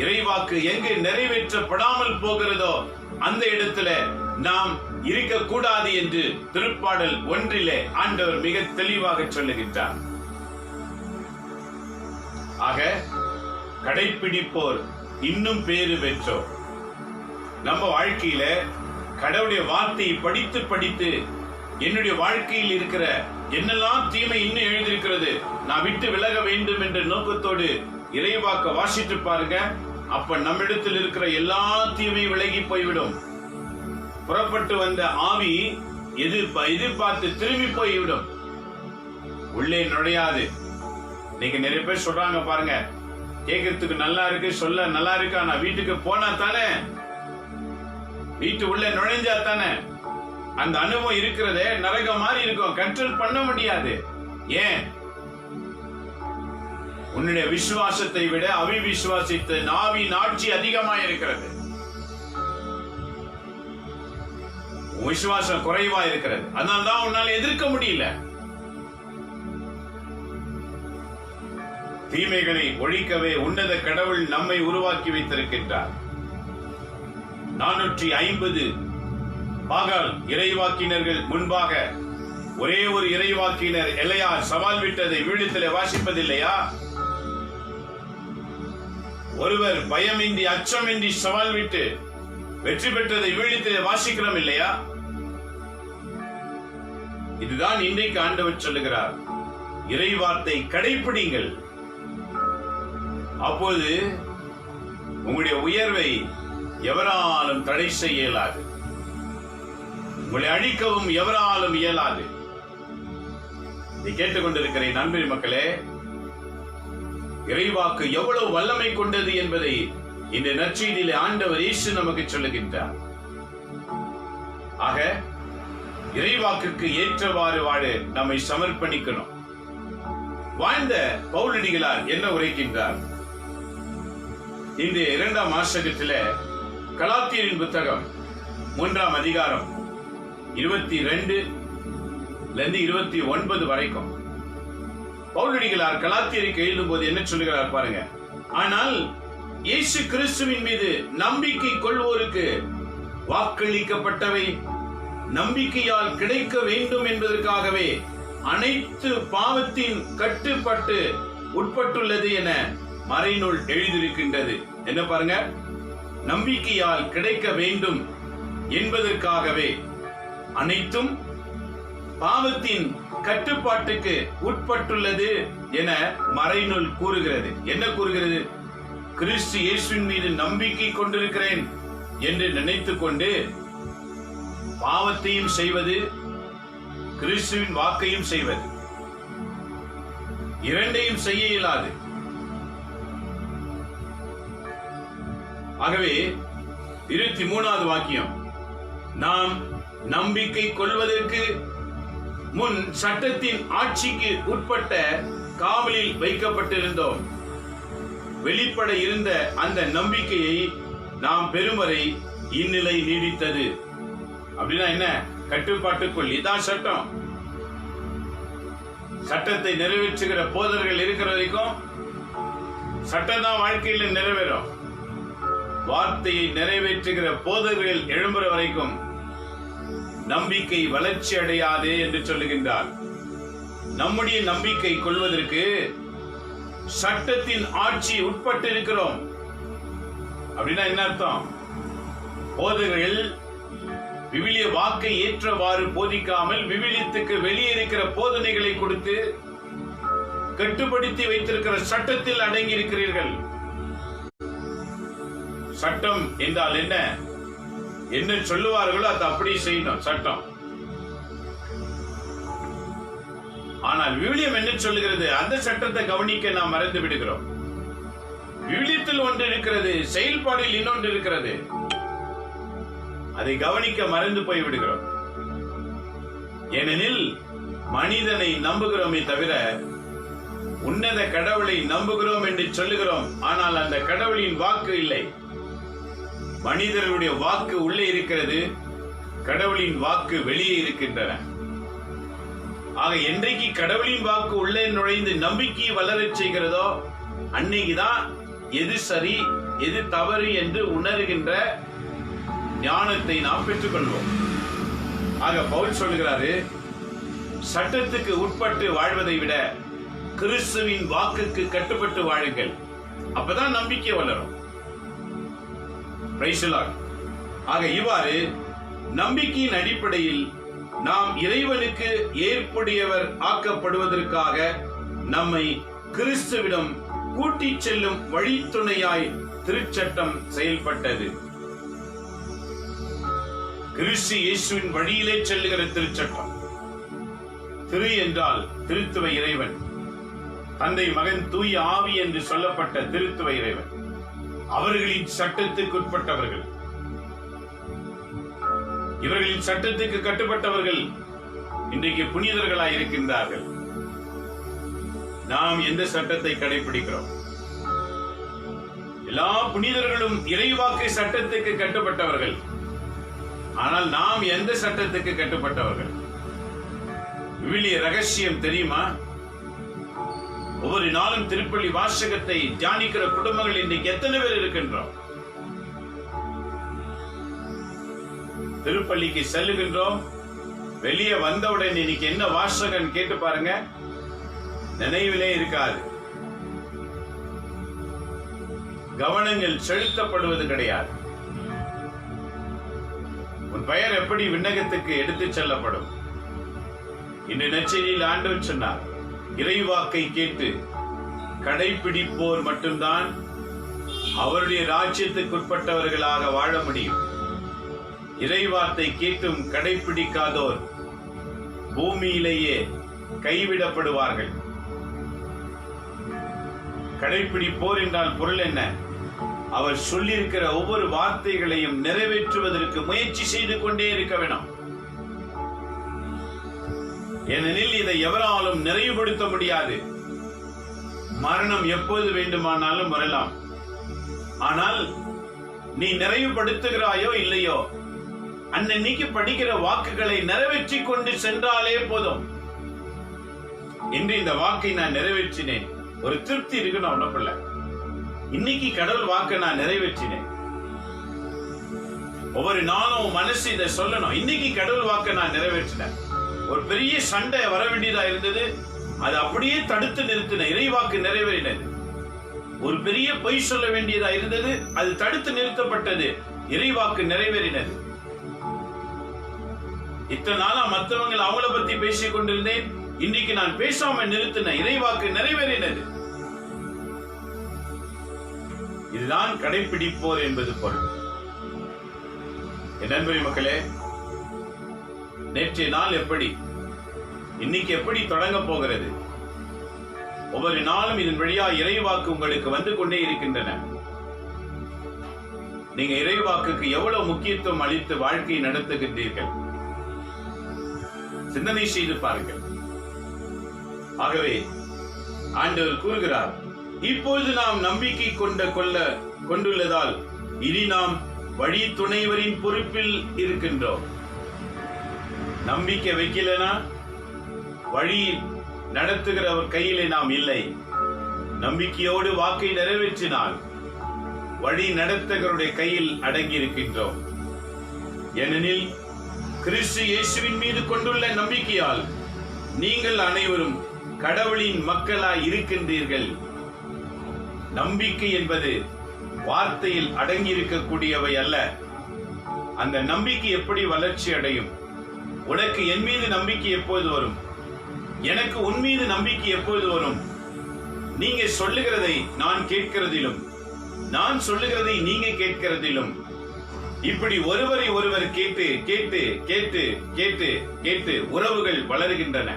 இறைவாக்கு எங்கு நிறைவேற்றப்படாமல் போகிறதோ அந்த இடத்துல நாம் இருக்கக்கூடாது என்று திருப்பாடல் 1 ஆண்டவர் மிக தெளிவாக சொல்லுகின்றார். ஆக கடைபிடிப்போர் இன்னும் பேறு பெற்றோர். நம்ம வாழ்க்கையில கடவுளுடைய வார்த்தையை படித்து படித்து என்னுடைய வாழ்க்கையில் இருக்கிற என்னெல்லாம் தீமை இன்னும் எழுதியிருக்கிறது, நான் விட்டு விலக வேண்டும் என்ற நோக்கத்தோடு இறைவாக்க வாசித்து பாருங்க. அப்ப நம்மிடத்தில் இருக்கிற எல்லா தீமையும் விலகி போய்விடும். புறப்பட்டு வந்த ஆவி எதிர்பார்த்து திரும்பி போய்விடும், உள்ளே நுழையாது. இன்னைக்கு நிறைய பேர் சொல்றாங்க பாருங்க, கேட்கறதுக்கு நல்லா இருக்கு, சொல்ல நல்லா இருக்கு, ஆனா வீட்டுக்கு போனா தானே, வீட்டு உள்ள நுழைஞ்சா தானே அந்த அனுபவம் இருக்கிறதே நரகம் மாதிரி இருக்கும், கண்ட்ரோல் பண்ண முடியாது. ஏன்? உன்னுடைய விசுவாசத்தை விட அவிவிசுவாசித்த ஆவியின் ஆட்சி அதிகமாக இருக்கிறது. விசுவாசம் குறைவா இருக்கிறது, அதனால்தான் உன்னால எதிர்க்க முடியல. தீமைகளை ஒழிக்கவே உன்னத கடவுள் நம்மை உருவாக்கி வைத்திருக்கின்றார். 450 பாகால் இறைவாக்கினர்கள் முன்பாக ஒரே ஒரு இறைவாக்கினர் எலையா சவால் விட்டதை வீழ்த்திலே வாசிப்பதில்லையா? ஒருவர் பயமின்றி அச்சமின்றி சவால் விட்டு வெற்றி பெற்றதை விழித்திலே வாசிக்கிறோம் இல்லையா? இதுதான் இன்றைக்கு ஆண்டவர் சொல்லுகிறார், இறைவார்த்தை கடைப்பிடிங்கள். அப்போது உங்களுடைய உயர்வை எவராலும் தடை செய்ய இயலாது, உங்களை அழிக்கவும் எவராலும் இயலாது. இதை கேட்டுக்கொண்டிருக்கிற நண்பரி மக்களே, இறைவாக்கு எவ்வளவு வல்லமை கொண்டது என்பதை இந்த நற்செய்தியிலே ஆண்டவர் இயேசு நமக்கு சொல்லுகின்றார். ஆக இறைவாக்குக்கு ஏற்றவாறு வாழ நம்மை சமர்ப்பணிக்கணும். வாழ்ந்த பவுலடிகளார் என்ன உரைக்கின்றார்? இந்த 2ஆம் வாசகத்திலே கலாத்தியரின் புத்தகம் 3ஆம் அதிகாரம் 22-29 வரைக்கும் பவுலடிகளார் கலாத்தியருக்கு எழுதும் போது என்ன சொல்லுகிறார் பாருங்க. ஆனால் இயேசு கிறிஸ்துவின் மீது நம்பிக்கை கொள்வோருக்கு வாக்களிக்கப்பட்டவை நம்பிக்கையால் கிடைக்க வேண்டும் என்பதற்காகவே அனைத்து பாவத்தின் கட்டுப்பாட்டு உட்பட்டுள்ளது என மறைநூல் எழுதியிருக்கின்றது. என்ன பாருங்க, நம்பிக்கையால் கிடைக்க வேண்டும் என்பதற்காகவே அனைத்தும் பாவத்தின் கட்டுப்பாட்டுக்கு உட்பட்டுள்ளது என மறைநூல் கூறுகிறது. என்ன கூறுகிறது? கிறிஸ்து இயேசுவின் மீது நம்பிக்கை கொண்டிருக்கிறேன் என்று நினைத்துக் கொண்டு பாவத்தையும் செய்வது, கிறிஸ்துவின் வாக்கையும் செய்வது, இரண்டையும் செய்ய இயலாது. ஆகவே 23வது வாக்கியம், நாம் நம்பிக்கை கொள்வதற்கு முன் சட்டத்தின் ஆட்சிக்கு உட்பட்ட காவலில் வைக்கப்பட்டிருந்தோம். வெளிப்பட இருந்த அந்த நம்பிக்கையை நாம் பெறும் வரை இந்நிலை நீடித்தது. அப்படின்னா என்ன? கட்டுப்பாட்டுக்குள். இதான் சட்டம். சட்டத்தை நிறைவேற்றுகிற போதர்கள் இருக்கிற வரைக்கும் சட்டம் தான் வாழ்க்கையில நிறைவேறும். வார்த்தையை நிறைவேற்றுகிற போதர்கள் எழும்புற வரைக்கும் நம்பிக்கை வளர்ச்சி அடையாது என்று சொல்லுகின்றார். நம்முடைய நம்பிக்கை கொள்வதற்கு சட்டத்தின் ஆட்சி உட்பட்டு இருக்கிறோம். அப்படின்னா என்ன அர்த்தம்? போதகர்கள் விவிலிய வாக்கை ஏற்றவாறு போதிக்காமல் விவிலியத்துக்கு வெளியே இருக்கிற போதனைகளை கொடுத்து கட்டுப்படுத்தி வைத்திருக்கிற சட்டத்தில் அடங்கி இருக்கிறீர்கள். சட்டம் என்றால் என்ன? என்ன சொல்லுவார்களோ அதை அப்படி செய்யணும் சட்டம். ஆனால் விவிலியம் என்ன சொல்லுகிறது? அந்த சட்டத்தை கவனிக்க நாம் மறந்து விடுகிறோம். விவிலியத்தில் ஒன்று இருக்கிறது, செயல்பாடில் இன்னொன்று இருக்கிறது. அதை கவனிக்க மறந்து போய் விடுகிறோம். ஏனெனில் மனிதனை நம்புகிறோமே தவிர உன்னத கடவுளை நம்புகிறோம் என்று சொல்லுகிறோம். ஆனால் அந்த கடவுளின் வாக்கு இல்லை. மனிதர்களுடைய வாக்கு உள்ளே இருக்கிறது, கடவுளின் வாக்கு வெளியே இருக்கின்றன. ஆக என்றைக்கு கடவுளின் வாக்கு உள்ளே நுழைந்து நம்பிக்கையை வளரச் செய்கிறதோ அன்னைக்குதான் எது சரி எது தவறு என்று உணர்கின்ற ஞானத்தை நாம் பெற்றுக்கொள்வோம். ஆக பவுல் சொல்லுகிறாரு, சட்டத்துக்கு உட்பட்டு வாழ்வதை விட கிறிஸ்துவின் வாக்குக்கு கட்டுப்பட்டு வாழுங்கள். அப்பதான் நம்பிக்கை வளரும். ஆக இவ்வாறு நம்பிக்கையின் அடிப்படையில் நாம் இறைவனுக்கு ஏற்புடையவர் ஆக்கப்படுவதற்காக நம்மை கிறிஸ்துவிடம் கூட்டிச் செல்லும் வழித்துணையாய் திருச்சட்டம் செயல்பட்டது. கிறிஸ்து இயேசுவின் வழியிலே செல்லுகிற திருச்சட்டம். திரு என்றால் திருத்துவ இறைவன், தந்தை மகன் தூய ஆவி என்று சொல்லப்பட்ட திருத்துவ இறைவன். அவர்களின் சட்டத்துக்கு உட்பட்டவர்கள், இவர்களின் சட்டத்துக்கு கட்டுப்பட்டவர்கள் இன்றைக்கு புனிதர்களாய் இருக்கின்றார்கள். நாம் எந்த சட்டத்தை கடைபிடிக்கிறோம்? எல்லா புனிதர்களும் இறைவாக்கு சட்டத்துக்கு கட்டுப்பட்டவர்கள். ஆனால் நாம் எந்த சட்டத்துக்கு கட்டுப்பட்டவர்கள்? விவிலிய ரகசியம் தெரியுமா? ஒவ்வொரு நாளும் திருப்பள்ளி வாசகத்தை தியானிக்கிற குடும்பங்கள் இன்றைக்கு எத்தனை பேர் இருக்கின்றோம்? திருப்பள்ளிக்கு செல்லுகின்றோம், வெளியே வந்தவுடன் இன்னைக்கு என்ன வாசகன் கேட்டு பாருங்க, நினைவிலே இருக்காது. கவனங்கள் செலுத்தப்படுவது கிடையாது. உன் பெயர் எப்படி விண்ணகத்துக்கு எடுத்துச் செல்லப்படும்? இன்று நற்செய்தியில் ஆண்டவர் சொன்னார், இறைவாக்கை கேட்டு கடைபிடிப்போர் மட்டும்தான் அவருடைய ராஜ்யத்துக்குட்பட்டவர்களாக வாழ முடியும். இறைவார்த்தை கேட்டும் கடைபிடிக்காதோர் பூமியிலேயே கைவிடப்படுவார்கள். கடைபிடிப்போர் என்றால் பொருள் என்ன? அவர் சொல்லியிருக்கிற ஒவ்வொரு வார்த்தைகளையும் நிறைவேற்றுவதற்கு முயற்சி செய்து கொண்டே இருக்க வேணும். ஏனெனில் இதை எவராலும் நிறைவுபடுத்த முடியாது. மரணம் எப்போது வேண்டுமானாலும் வரலாம். ஆனால் நீ நிறைவுபடுத்துகிறாயோ இல்லையோ, அன்னைக்கு படிக்கிற வாக்குகளை நிறைவேற்றி கொண்டு சென்றாலே போதும். இன்று இந்த வாக்கை நான் நிறைவேற்றினேன், ஒரு திருப்தி இருக்கணும் உனக்குள்ள. இன்னைக்கு கடவுள் வாக்கை நான் நிறைவேற்றினேன். ஒவ்வொரு நாளும் மனசு இதை சொல்லணும், இன்னைக்கு கடவுள் வாக்கை நான் நிறைவேற்றினேன். ஒரு பெரிய சண்டை வர வேண்டியதா இருந்தது, அது அப்படியே தடுத்து நிறுத்தின, இறைவாக்கு நிறைவேறினது. ஒரு பெரிய பொய் சொல்ல வேண்டியதா இருந்தது, அது தடுத்து நிறுத்தப்பட்டது, இறைவாக்கு நிறைவேறினது. இத்தனை நாளா மற்றவங்க அவங்கள பத்தி பேசிக் கொண்டிருந்தேன், இன்னைக்கு நான் பேசாம நிறுத்தின, இறைவாக்கு நிறைவேறினது. இதுதான் கடைபிடிப்போர் என்பது பொருள். என் நண்பரி மக்களே, நேற்றைய நாள் எப்படி, இன்னைக்கு எப்படி தொடங்க போகிறது? ஒவ்வொரு நாளும் இதன் வழியா இறைவாக்கு உங்களுக்கு வந்து கொண்டே இருக்கின்றன. நீங்க இறைவாக்குக்கு எவ்வளவு முக்கியத்துவம் அளித்து வாழ்க்கையை நடத்துகின்றீர்கள்? சிந்தனை செய்து பாருங்கள். ஆகவே ஆண்டவர் கூறுகிறார், இப்பொழுது நாம் நம்பிக்கை கொண்டுள்ளதால் இனி நாம் வழி துணைவரின் பொறுப்பில் இருக்கின்றோம். நம்பிக்கை வைக்கலனா வழி நடத்துகிறவர் கையிலே நாம் இல்லை. நம்பிக்கையோடு வாக்கை நிறைவேற்றினால் வழி நடத்துகிறவருடைய கையில் அடங்கி இருக்கின்றோம். ஏனெனில் கிறிஸ்து இயேசுவின் மீது கொண்டுள்ள நம்பிக்கையால் நீங்கள் அனைவரும் கடவுளின் மக்களாய் இருக்கின்றீர்கள். நம்பிக்கை என்பது வார்த்தையில் அடங்கி இருக்கக்கூடியவை அல்ல. அந்த நம்பிக்கை எப்படி வளர்ச்சி அடையும்? உனக்கு என் மீது நம்பிக்கை எப்போது வரும்? எனக்கு உன் மீது நம்பிக்கை எப்போது வரும்? நீங்க சொல்லுகிறதை நான் கேட்கிறதிலும், நான் சொல்லுகிறதை நீங்க கேட்கிறதிலும், இப்படி ஒருவரை ஒருவர் கேட்டு கேட்டு கேட்டு கேட்டு கேட்டு உறவுகள் வளர்கின்றன.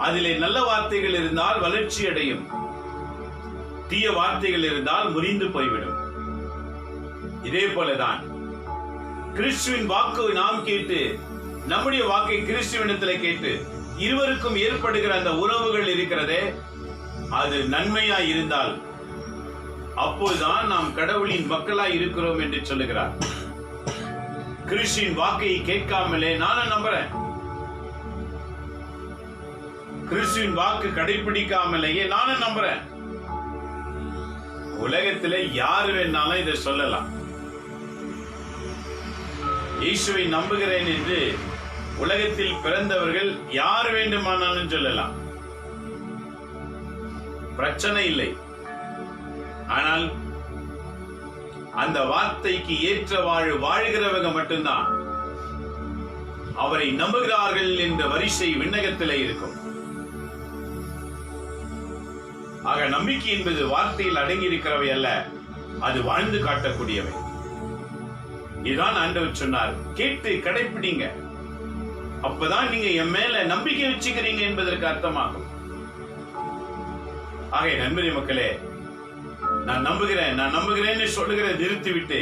அதிலே நல்ல வார்த்தைகள் இருந்தால் வளர்ச்சி அடையும், தீய வார்த்தைகள் இருந்தால் முறிந்து போய்விடும். இதே போலதான் கிறிஸ்துவின் வாக்கு நாம் கேட்டு, நம்முடைய வாக்கை கிறிஸ்துவினிடத்தில் கேட்டு இருவருக்கும் ஏற்படுகிற அந்த உறவுகள் இருக்கிறதே, அது நன்மையாய் இருந்தால் அப்போதுதான் நாம் கடவுளின் மக்களாய் இருக்கிறோம் என்று சொல்லுகிறார். கிறிஸ்துவின் வாக்கை கேட்காமலே நானும் நம்புறேன், கிறிஸ்துவின் வாக்கு கடைபிடிக்காமலேயே நானும் நம்புறேன். உலகத்திலே யார் வேணாலும் இதை சொல்லலாம். இயேசுவை நம்புகிறேன் என்று உலகத்தில் பிறந்தவர்கள் யார் வேண்டுமானாலும் சொல்லலாம், பிரச்சனை இல்லை. ஆனால் அந்த வார்த்தைக்கு ஏற்ற வாழ்கிறவங்க மட்டும்தான் அவரை நம்புகிறார்கள் என்ற வரிசை விண்ணகத்திலே இருக்கும். ஆக நம்பிக்கை என்பது வார்த்தையில் அடங்கி இருக்கிறவை அல்ல, அது வாழ்ந்து காட்டக்கூடியவை. இதுதான் ஆண்டவர் சொன்னார், கேட்டு கடைபிடிங்க, அப்பதான் நீங்க என் மேல நம்பிக்கை வச்சுக்கிறீங்க என்பதற்கு அர்த்தமாகும். ஆக நண்பரே மக்களே, நான் நம்புகிறேன் சொல்லுகிற நிறுத்திவிட்டு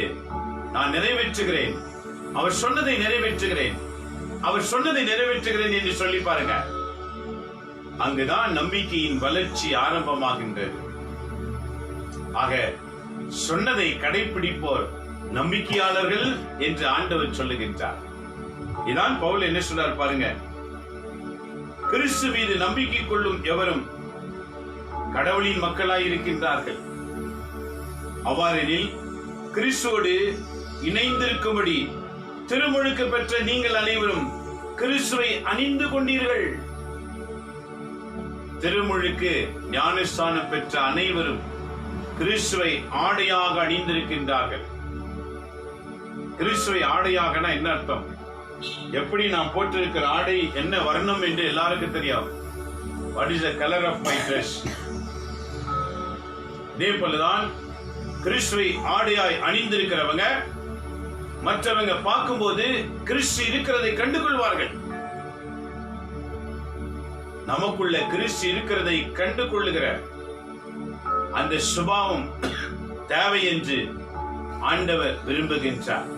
நான் நிறைவேற்றுகிறேன், அவர் சொன்னதை நிறைவேற்றுகிறேன், அவர் சொன்னதை நிறைவேற்றுகிறேன் என்று சொல்லி பாருங்க. அங்குதான் நம்பிக்கையின் வளர்ச்சி ஆரம்பமாகின்றது. ஆக சொன்னதை கடைபிடிப்போர் நம்பிக்கையாளர்கள் என்று ஆண்டவர் சொல்லுகின்றார். இதான் பவுல் என்ன சொல்றார் பாருங்க, கிறிஸ்து மீது நம்பிக்கை கொள்ளும் எவரும் கடவுளின் மக்களாய் இருக்கின்றார்கள். அவ்வாறெனில் கிறிஸ்துவோடு இணைந்திருக்கும்படி திருமுழுக்கு பெற்ற நீங்கள் அனைவரும் கிறிஸ்துவை அணிந்து கொண்டீர்கள். திருமுழுக்கு ஞானஸ்தானம் பெற்ற அனைவரும் கிறிஸ்துவை ஆடையாக அணிந்திருக்கின்றார்கள். கிறிஸ்துவை ஆடையாகனா என்ன அர்த்தம்? எப்படி நான் போட்டிருக்கிற ஆடை என்ன வர்ணம் என்று எல்லாருக்கும் தெரியும். What is the colour of my dress? இதே போலதான் கிறிஸ்துவை ஆடையாய் அணிந்திருக்கிறவங்க மற்றவங்க பார்க்கும்போது கிறிஸ்து இருக்கிறதை கண்டு கொள்வார்கள். நமக்குள்ள கிறிஸ்து இருக்கிறதை கண்டு கொள்ளுகிற அந்த சுபாவம் தேவை என்று ஆண்டவர் விரும்புகின்றார்.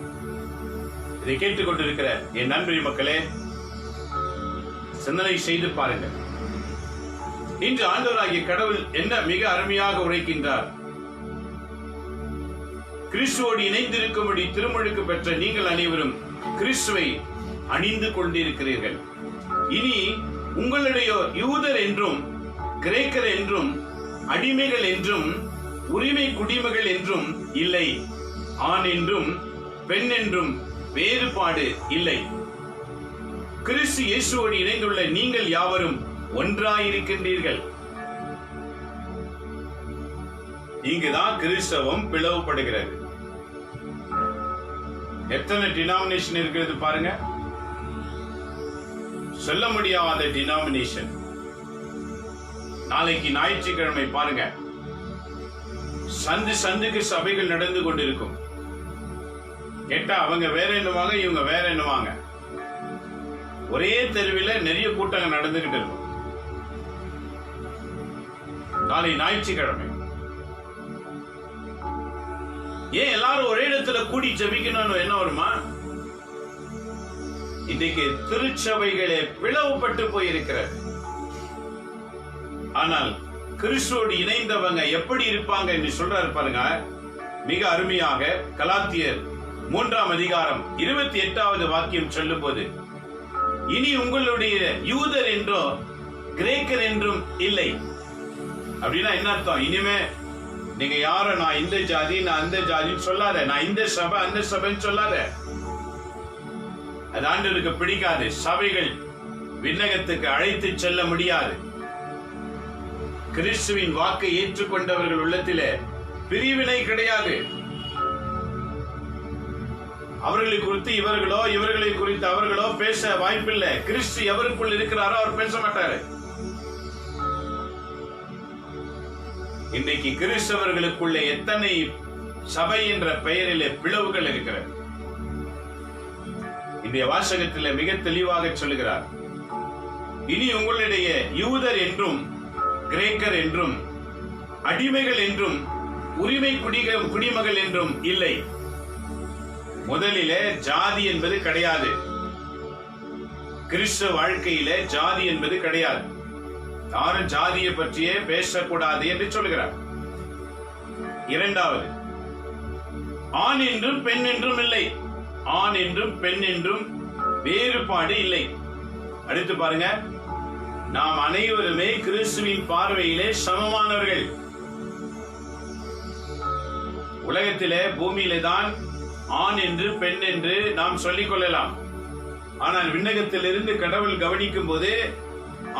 இதை கேட்டுக்கொண்டிருக்கிற என் நண்பரி மக்களே, சிந்தனை செய்து பாருங்கள். இன்று ஆண்டவராகிய கடவுள் என்ன மிக அருமையாக உரைக்கின்றார். கிறிஸ்துவோடு இணைந்திருக்கும்படி திருமுழுக்கு பெற்ற நீங்கள் அனைவரும் கிறிஸ்துவை அணிந்து கொண்டிருக்கிறீர்கள். இனி உங்களுடைய யூதர் என்றும் கிரேக்கர் என்றும் அடிமைகள் என்றும் உரிமை குடிமகள் என்றும் இல்லை. ஆண் என்றும் பெண் என்றும் வேறுபாடு இல்லை. கிறிஸ்து இயேசுவோடு இணைந்துள்ள நீங்கள் யாவரும் ஒன்றாயிருக்கின்றீர்கள். இங்குதான் கிறிஸ்தவம் பிளவுபடுகிறது. எத்தனை டினாமினேஷன் இருக்கிறது பாருங்க. சொல்ல முடியாத டினாமினேஷன். நாளைக்கு ஞாயிற்றுக்கிழமை பாருங்க, சந்து சந்துக்கு சபைகள் நடந்து கொண்டிருக்கும். கேட்டா அவங்க வேற என்னவாங்க, இவங்க வேற என்னவாங்க. ஒரே தெருவில் நிறைய கூட்டங்கள் நடந்துகிட்டு இருக்கும். நாளை ஞாயிற்றுக்கிழமை ஏன் எல்லாரும் ஒரே இடத்துல கூடி ஜெபிக்கணும்னு என்ன வருமா? இன்றைக்கு திருச்சபைகளே பிளவுபட்டு போயிருக்கிறது. ஆனால் கிறிஸ்துவோடு இணைந்தவங்க எப்படி இருப்பாங்க என்று சொல்றாரு பாருங்க. மிக அருமையாக கலாத்தியர் 3ஆம் அதிகாரம் 28வது வாக்கியம் சொல்லும் போது, இனி உங்களுடைய யூதர் என்றோ கிரேக்கர் என்றும் இல்லை. அப்படின்னா என்ன அர்த்தம்? இனிமே நீங்க யார நான் இந்த ஜாதி நான் அந்த ஜாதின்னு சொல்லாத, நான் இந்த சபை அந்த சபைன்னு சொல்லாத. அது ஆண்டவருக்கு பிடிக்காது. சபைகள் விண்ணகத்துக்கு அழைத்து செல்ல முடியாது. கிறிஸ்துவின் வாக்கை ஏற்றுக்கொண்டவர்கள் உள்ளத்திலே பிரிவினை கிடையாது. அவர்களை குறித்து இவர்களோ இவர்களை குறித்து அவர்களோ பேச வாய்ப்பில்லை. கிறிஸ்து எவருக்குள் இருக்கிறாரோ அவர் பேச மாட்டாரு. இன்றைக்கு கிறிஸ்தவர்களுக்குள்ளே எத்தனை சபை என்ற பெயரிலே பிளவுகள் இருக்கிறது. இன்றைய வாசகத்தில் மிக தெளிவாக சொல்லுகிறார், இனி உங்களுடைய யூதர் என்றும் கிரேக்கர் என்றும் அடிமைகள் என்றும் உரிமை குடிமகள் என்றும் இல்லை. முதலிலே ஜாதி என்பது கிடையாது. கிறிஸ்தவ வாழ்க்கையில ஜாதி என்பது கிடையாது. யாரும் ஜாதியை பற்றியே பேசக்கூடாது என்று சொல்கிறார். இரண்டாவது, ஆண் என்றும் பெண் என்றும் இல்லை. ஆண் என்றும் பெண் என்றும் வேறுபாடு இல்லை. அடுத்து பாருங்க, நாம் அனைவருமே கிறிஸ்துவின் பார்வையிலே சமமானவர்கள். உலகத்திலே பூமியிலே தான் ஆண் என்று பெண் என்று நாம் சொல்லிக் கொள்ளலாம். ஆனால் விண்ணகத்திலிருந்து கடவுள் கவனிக்கும் போது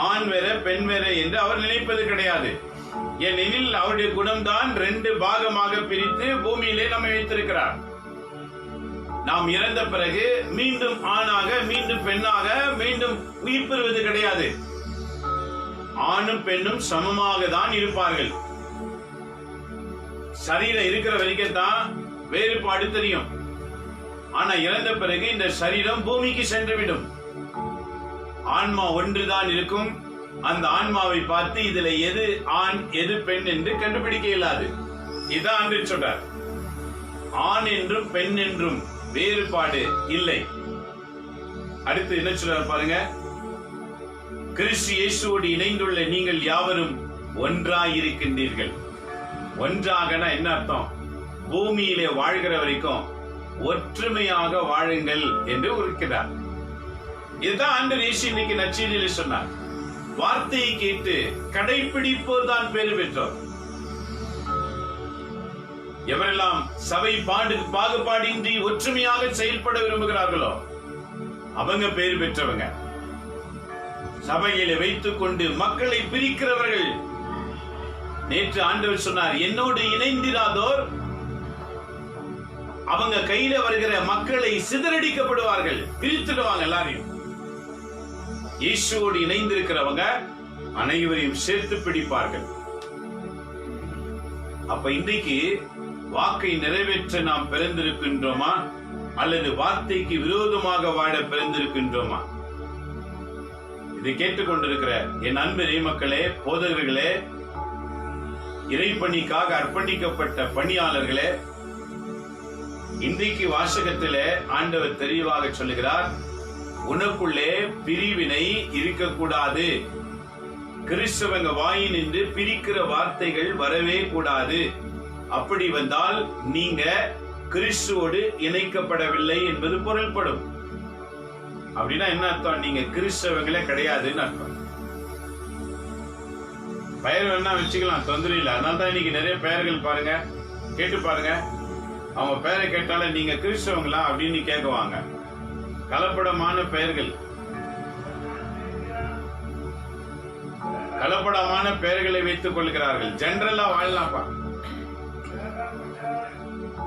ஆண் வேற பெண் வேற என்று அவர் நினைப்பது கிடையாது. ஏனெனில் அவருடைய குணம்தான் 2 பாகமாக பிரித்து பூமியிலே நம்மை வைத்திருக்கிறார். நாம் இறந்த பிறகு மீண்டும் ஆணாக மீண்டும் பெண்ணாக மீண்டும் உயிர் பெறுவது கிடையாது. ஆணும் பெண்ணும் சமமாக தான் இருப்பார்கள். சரீரம் இருக்கிற வரைக்கும் தான் வேறுபாடு தெரியும். ஆனா இறந்த பிறகு இந்த சரீரம் பூமிக்கு சென்றுவிடும். ஆன்மா ஒன்றுதான் இருக்கும். அந்த ஆன்மாவை பார்த்து இதுல எது ஆண் எது பெண் என்று கண்டுபிடிக்க இயலாது. இதான் ஆண்டு சொல்றார். ஆண் என்றும் பெண் என்றும் வேறுபாடு இல்லை. அடுத்து என்ன சொல்றார் பாருங்க, கிறிஸ்து இயேசுவோடு இணைந்துள்ள நீங்கள் யாவரும் ஒன்றாயிருக்கின்றீர்கள். ஒன்றாகனா என்ன அர்த்தம்? பூமியிலே வாழ்கிற வரைக்கும் ஒற்றுமையாக வாழுங்கள் என்று இருக்கிறார். இதுதான் ஆண்டவர் இயேசு இன்னைக்கு நற்செய்தியிலே சொன்னார். வார்த்தையை கேட்டு கடைபிடிப்போர் தான் பேறு பெற்றோர். எவரெல்லாம் சபை பாகுபாடின்றி ஒற்றுமையாக செயல்பட விரும்புகிறார்களோ அவங்க பேறு பெற்றவங்க. சபையில வைத்துக் கொண்டு மக்களை பிரிக்கிறவர்கள் நேற்று ஆண்டவர் சொன்னார், என்னோடு இணைந்திராதோர் அவங்க கையில வருகிற மக்களை சிதறடிக்கப்படுவார்கள், பிரித்துடுவாங்க எல்லாரையும். இயேசுவோடு இணைந்திருக்கிறவங்க அனைவரையும் சேர்த்து பிடிப்பார்கள். அப்ப இன்றைக்கு வாக்கை நிறைவேற்ற நாம் பிறந்திருக்கின்றோமா அல்லது வார்த்தைக்கு விரோதமாக வாழ பிறந்திருக்கின்றோமா? இதை கேட்டுக்கொண்டிருக்கிற என் அன்பு மக்களே, போதகர்களே, இறைப்பணிக்காக அர்ப்பணிக்கப்பட்ட பணியாளர்களே, இன்றைக்கு வாசகத்திலே ஆண்டவர் தெளிவாக சொல்லுகிறார், உனக்குள்ளே பிரிவினை இருக்கக்கூடாது. கிறிஸ்தவங்க வாயினின்று பிரிக்கிற வார்த்தைகள் வரவே கூடாது. அப்படி வந்தால் நீங்க கிறிஸ்துவோடு இணைக்கப்படவில்லை என்பது பொருள்படும். அப்படின்னா என்ன அர்த்தம்? நீங்க கிறிஸ்தவங்களே கிடையாதுன்னு அர்த்தம். பெயர் வேணா வச்சுக்கலாம், தொந்தரவு இல்லை. அதனால தான் இன்னைக்கு நிறைய பெயர்கள் பாருங்க, கேட்டு பாருங்க. அவங்க பெயரை கேட்டால நீங்க கிறிஸ்தவங்களா அப்படின்னு கேட்குவாங்க. கலப்படமான பெயர்கள், கலப்படமான பெயர்களை வைத்துக் கொள்கிறார்கள். ஜெனரலா வாழலாம்ப்பா.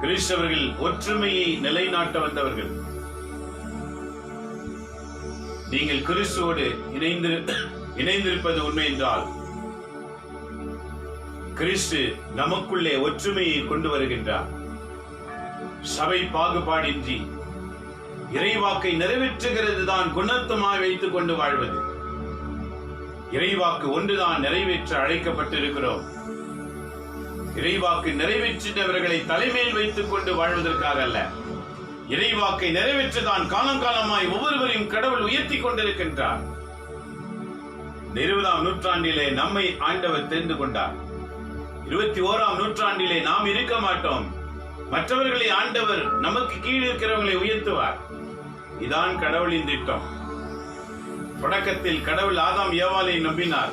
கிறிஸ்தவர்கள் ஒற்றுமையை நிலைநாட்ட வந்தவர்கள். நீங்கள் கிறிஸ்துவோடு இணைந்திருப்பது உண்மை என்றால் கிறிஸ்து நமக்குள்ளே ஒற்றுமையை கொண்டு வருகின்றார். சபை பாகுபாடின்றி இறைவாக்கை நிறைவேற்றுகிறது தான் குணத்துமாய் வைத்துக் கொண்டு வாழ்வது. இறைவாக்கு ஒன்றுதான் நிறைவேற்ற அழைக்கப்பட்டிருக்கிறோம். இறைவாக்கு நிறைவேற்றினவர்களை தலைமையில் வைத்துக் கொண்டு வாழ்வதற்காக அல்ல, இறைவாக்கை நிறைவேற்றதான் காலங்காலமாய் ஒவ்வொருவரையும் கடவுள் உயர்த்தி கொண்டிருக்கின்றார். 20ஆம் நூற்றாண்டிலே நம்மை ஆண்டவர் தெரிந்து கொண்டார். 21ஆம் நூற்றாண்டிலே நாம் இருக்க மாட்டோம். மற்றவர்களை ஆண்டவர் நமக்கு கீழ் இருக்கிறவர்களை உயர்த்துவார். இதான் கடவுளின் திட்டம். தொடக்கத்தில் கடவுள் ஆதாம் ஏவாளை நம்பினார்.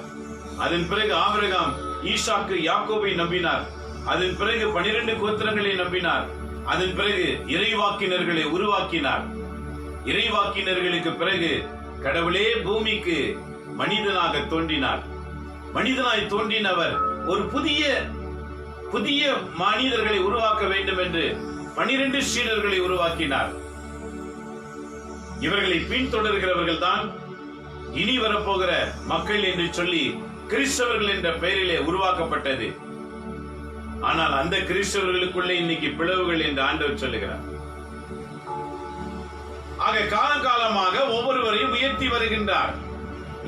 அதன் பிறகு ஆபிரகாம் ஈசாக்கு யாக்கோபை நம்பினார். அதன் பிறகு 12 கோத்திரங்களை நம்பினார். அதன் பிறகு இறைவாக்கினர்களை உருவாக்கினார். இறைவாக்கினர்களுக்கு பிறகு கடவுளே பூமிக்கு மனிதனாக தோன்றினார். மனிதனாய் தோன்றினவர் ஒரு புதிய மனிதர்களை உருவாக்க வேண்டும் என்று 12 சீடர்களை உருவாக்கினார். இவர்களை பின்தொடர்கிறவர்கள் தான் இனி வரப்போகிற மக்கள் என்று சொல்லி கிறிஸ்தவர்கள் என்ற பெயரிலே உருவாக்கப்பட்டது. ஆனால் அந்த கிறிஸ்தவர்களுக்குள்ளே இன்னைக்கு பிளவுகள் என்று ஆண்டவர் சொல்லுகிறார். ஆக காலகாலமாக ஒவ்வொருவரையும் உயர்த்தி வருகின்றார்.